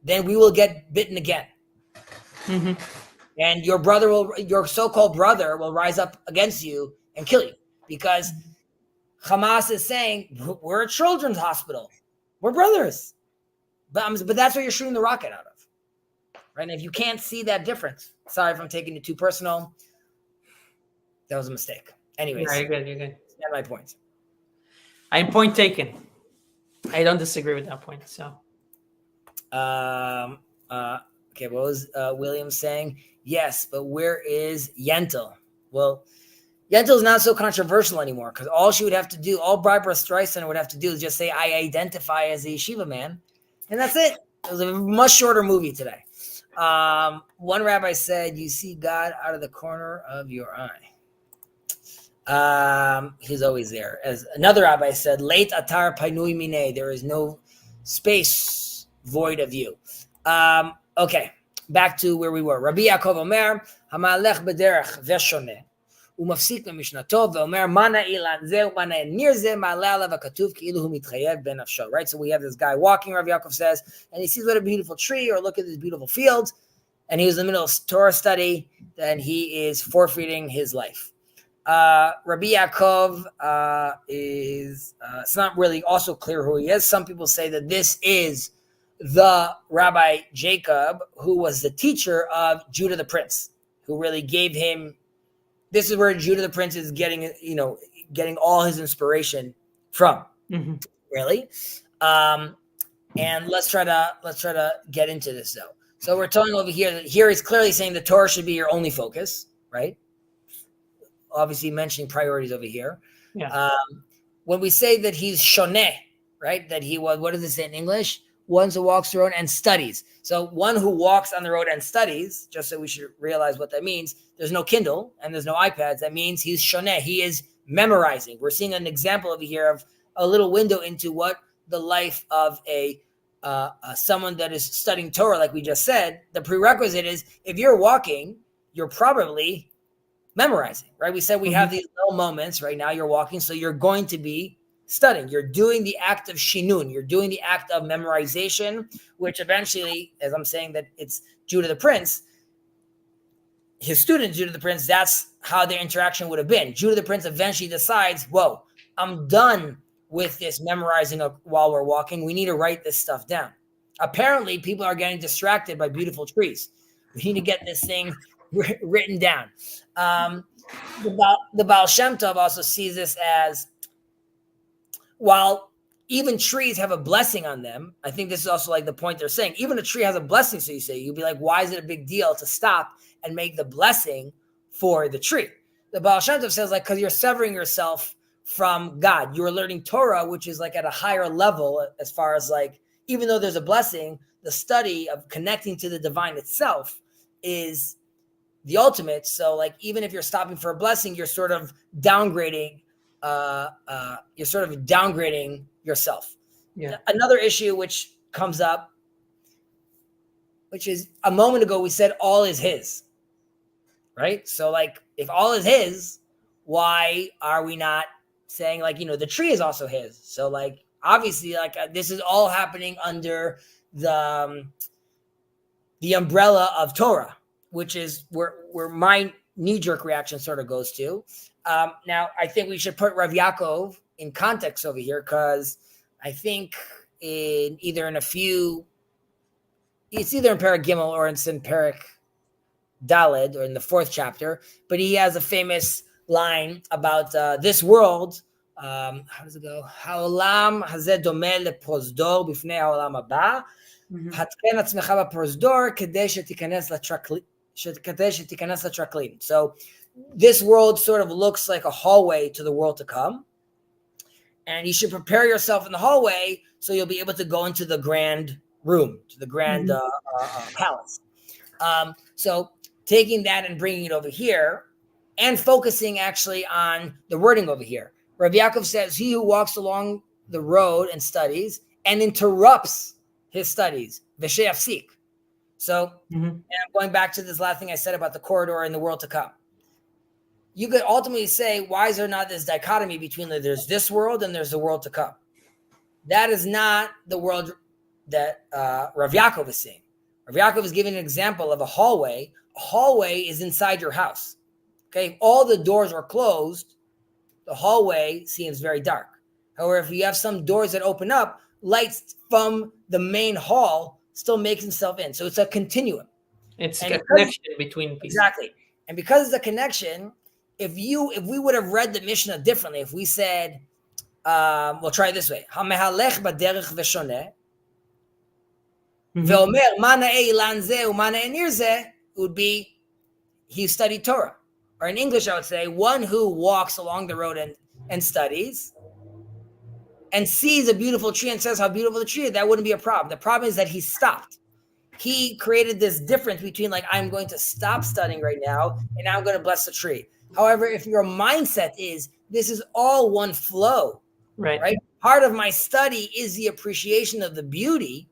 S1: then we will get bitten again. Mm-hmm. And your so-called brother will rise up against you and kill you, because Hamas is saying, we're a children's hospital. We're brothers. But that's what you're shooting the rocket out of. Right? And if you can't see that difference, sorry if I'm taking it too personal. That was a mistake. Anyways.
S2: You're good.
S1: That's my point.
S2: Point taken. I don't disagree with that point. So.
S1: Okay, what was William saying? Yes, but where is Yentl? Well, Yentl is not so controversial anymore, because all she would have to do, all Barbara Streisand would have to do is just say, I identify as a yeshiva man. And that's it. It was a much shorter movie today. One rabbi said, you see God out of the corner of your eye. He's always there. As another rabbi said, late atar painui mine, there is no space void of you. Okay, back to where we were. Rabbi Yaakov Omer, hamalech bederech veshoneh, הוא מפסיק במשנתו ואומר, מה נאה אילן זה ומה נאה ניר זה, מעלה עליו הכתוב כאילו הוא מתחייב בנפשו. Right? So we have this guy walking, Rav Yaakov says, and he sees what a beautiful tree, or look at this beautiful field, and he was in the middle of Torah study, then he is forfeiting his life. Rabbi Yaakov is, it's not really also clear who he is. Some people say that this is the Rabbi Jacob, who was the teacher of Judah the Prince, who really gave him, this is where Judah the Prince is getting, getting all his inspiration from, really. And let's try to get into this though. So we're telling over here that here he's clearly saying the Torah should be your only focus, right? Obviously mentioning priorities over here.
S2: Yeah.
S1: When we say that he's shoneh, right? That he was, what does it say in English? One who walks the road and studies. So one who walks on the road and studies, just so we should realize what that means, there's no Kindle and there's no iPads. That means he's shoneh. He is memorizing. We're seeing an example over here of a little window into what the life of someone that is studying Torah, like we just said. The prerequisite is if you're walking, you're probably memorizing, right? We said we have these little moments right now. You're walking, so you're going to be studying. You're doing the act of shinun. You're doing the act of memorization, which eventually, as I'm saying that it's Judah the Prince, his student, Judah the Prince, that's how their interaction would have been. Judah the Prince eventually decides, whoa, I'm done with this memorizing while we're walking. We need to write this stuff down. Apparently, people are getting distracted by beautiful trees. We need to get this thing written down. The Baal Shem Tov also sees this as, while even trees have a blessing on them, I think this is also like the point they're saying, even a tree has a blessing, so you say, you'd be like, why is it a big deal to stop and make the blessing for the tree? The Baal Shem Tov says, like, because you're severing yourself from God. You're learning Torah, which is like at a higher level as far as like, even though there's a blessing, the study of connecting to the divine itself is the ultimate. So like, even if you're stopping for a blessing, you're sort of downgrading, yourself.
S2: Yeah.
S1: Another issue which comes up, which is a moment ago, we said all is his, right? So like, if all is his, why are we not saying like, the tree is also his? So like, obviously like this is all happening under the umbrella of Torah, which is where my knee-jerk reaction sort of goes to. Now, I think we should put Rav Yaakov in context over here, because I think it's either in Perek Gimel or it's in Perek Daled, or in the 4th chapter, but he has a famous line about this world. How does it go? Ha'olam hazeh domeh leprozdor b'fnei ha'olam haba. Hatken atzmecha b'prozdor kedei shetikanes l'traklin. So this world sort of looks like a hallway to the world to come. And you should prepare yourself in the hallway so you'll be able to go into the grand room, to the grand palace. So taking that and bringing it over here and focusing actually on the wording over here. Rav Yaakov says, he who walks along the road and studies and interrupts his studies, v'sheyafsik. So and I'm going back to this last thing I said about the corridor and the world to come. You could ultimately say, why is there not this dichotomy between there's this world and there's the world to come? That is not the world that Rav Yaakov is saying. Rav Yaakov is giving an example of a hallway. A hallway is inside your house. Okay, if all the doors are closed, the hallway seems very dark. However, if you have some doors that open up, lights from the main hall still makes itself in. So it's a continuum.
S2: It's a connection between people.
S1: Exactly. And because it's a connection, if we would have read the Mishnah differently, if we said, we'll try it this way, Hamehalech baderech v'shoneh, ve'omer ma na'eh ilan zeh u'ma na'eh nir zeh, it would be, he studied Torah. Or in English, I would say, one who walks along the road and studies and sees a beautiful tree and says how beautiful the tree is, that wouldn't be a problem. The problem is that he stopped. He created this difference between like, I'm going to stop studying right now and I'm going to bless the tree. However, if your mindset is, this is all one flow, right? Part of my study is the appreciation of the beauty,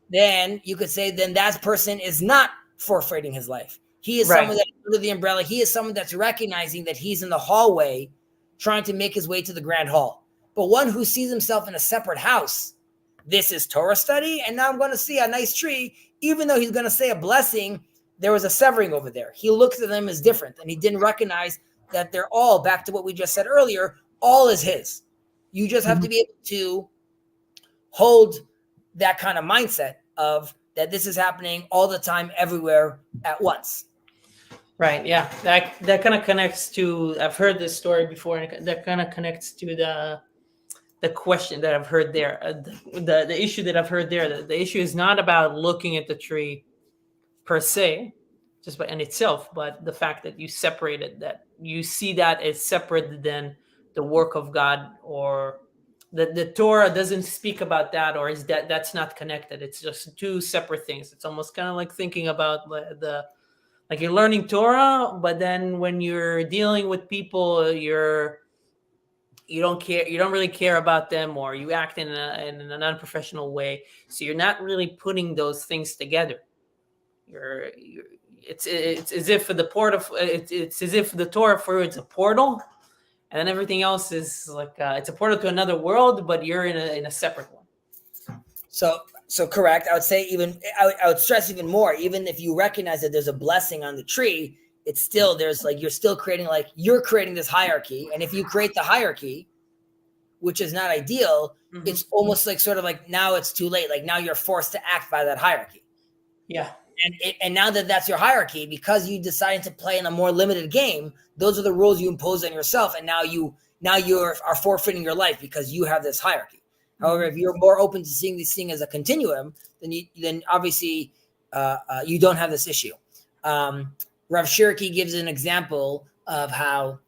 S1: then you could say, then that person is not forfeiting his life. He is
S2: Right.
S1: someone that's under the umbrella. He is someone that's recognizing that he's in the hallway trying to make his way to the grand hall. But one who sees himself in a separate house, this is Torah study, and now I'm going to see a nice tree, even though he's going to say a blessing, there was a severing over there. He looks at them as different, and he didn't recognize that they're all, back to what we just said earlier, all is his. You just have to be able to hold that kind of mindset of that this is happening all the time, everywhere at once.
S2: Right. Yeah. That kind of connects to. I've heard this story before, and that kind of connects to the question that I've heard there. The issue that I've heard there. The issue is not about looking at the tree per se, just by in itself, but the fact that you separate it, that you see that as separate than the work of God, or the Torah doesn't speak about that, or is that's not connected. It's just two separate things. It's almost kind of like thinking about the like you're learning Torah, but then when you're dealing with people, you don't care, you don't really care about them, or you act in an unprofessional way. So you're not really putting those things together. It's as if the it's as if the Torah for you, it's a portal, and then everything else is like it's a portal to another world, but you're in a separate one.
S1: So correct. I would say I would stress even more, even if you recognize that there's a blessing on the tree, it's still, there's like, you're still creating, like you're creating this hierarchy. And if you create the hierarchy, which is not ideal, it's almost like sort of like now it's too late. Like now you're forced to act by that hierarchy.
S2: Yeah.
S1: And now that that's your hierarchy, because you decided to play in a more limited game, those are the rules you impose on yourself. And now you are forfeiting your life because you have this hierarchy. However, if you're more open to seeing this thing as a continuum, then obviously you don't have this issue. Rav Shirky gives an example of how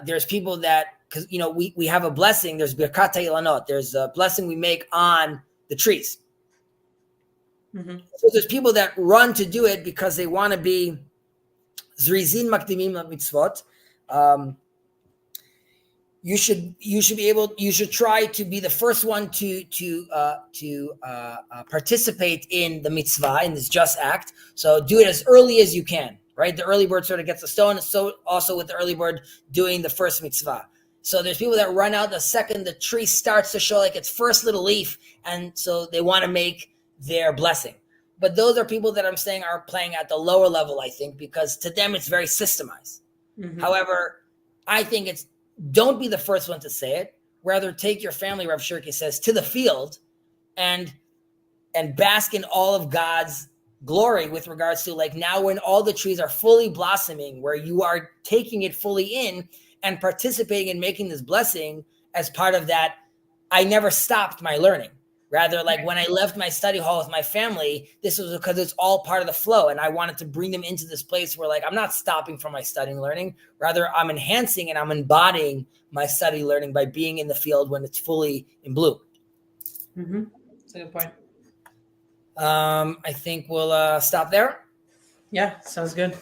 S1: there's people that, because we have a blessing. There's Birkat Ilanot. There's a blessing we make on the trees. So there's people that run to do it because they want to be Zrizin Makdimim Mitzvot. You should try to be the first one to participate in the mitzvah, in this just act. So do it as early as you can, right? The early bird sort of gets the stone. So also with the early bird doing the first mitzvah. So there's people that run out the second the tree starts to show like its first little leaf, and so they want to make their blessing. But those are people that I'm saying are playing at the lower level, I think, because to them it's very systemized. However, I think it's, don't be the first one to say it. Rather, take your family, Rav Shirky says, to the field and bask in all of God's glory with regards to, like, now when all the trees are fully blossoming, where you are taking it fully in and participating in making this blessing as part of that. I never stopped my learning. Rather, like when I left my study hall with my family, this was because it's all part of the flow. And I wanted to bring them into this place where, like, I'm not stopping from my studying learning. Rather, I'm enhancing and I'm embodying my study learning by being in the field when it's fully in bloom.
S2: That's a good point.
S1: I think we'll stop there.
S2: Yeah, sounds good.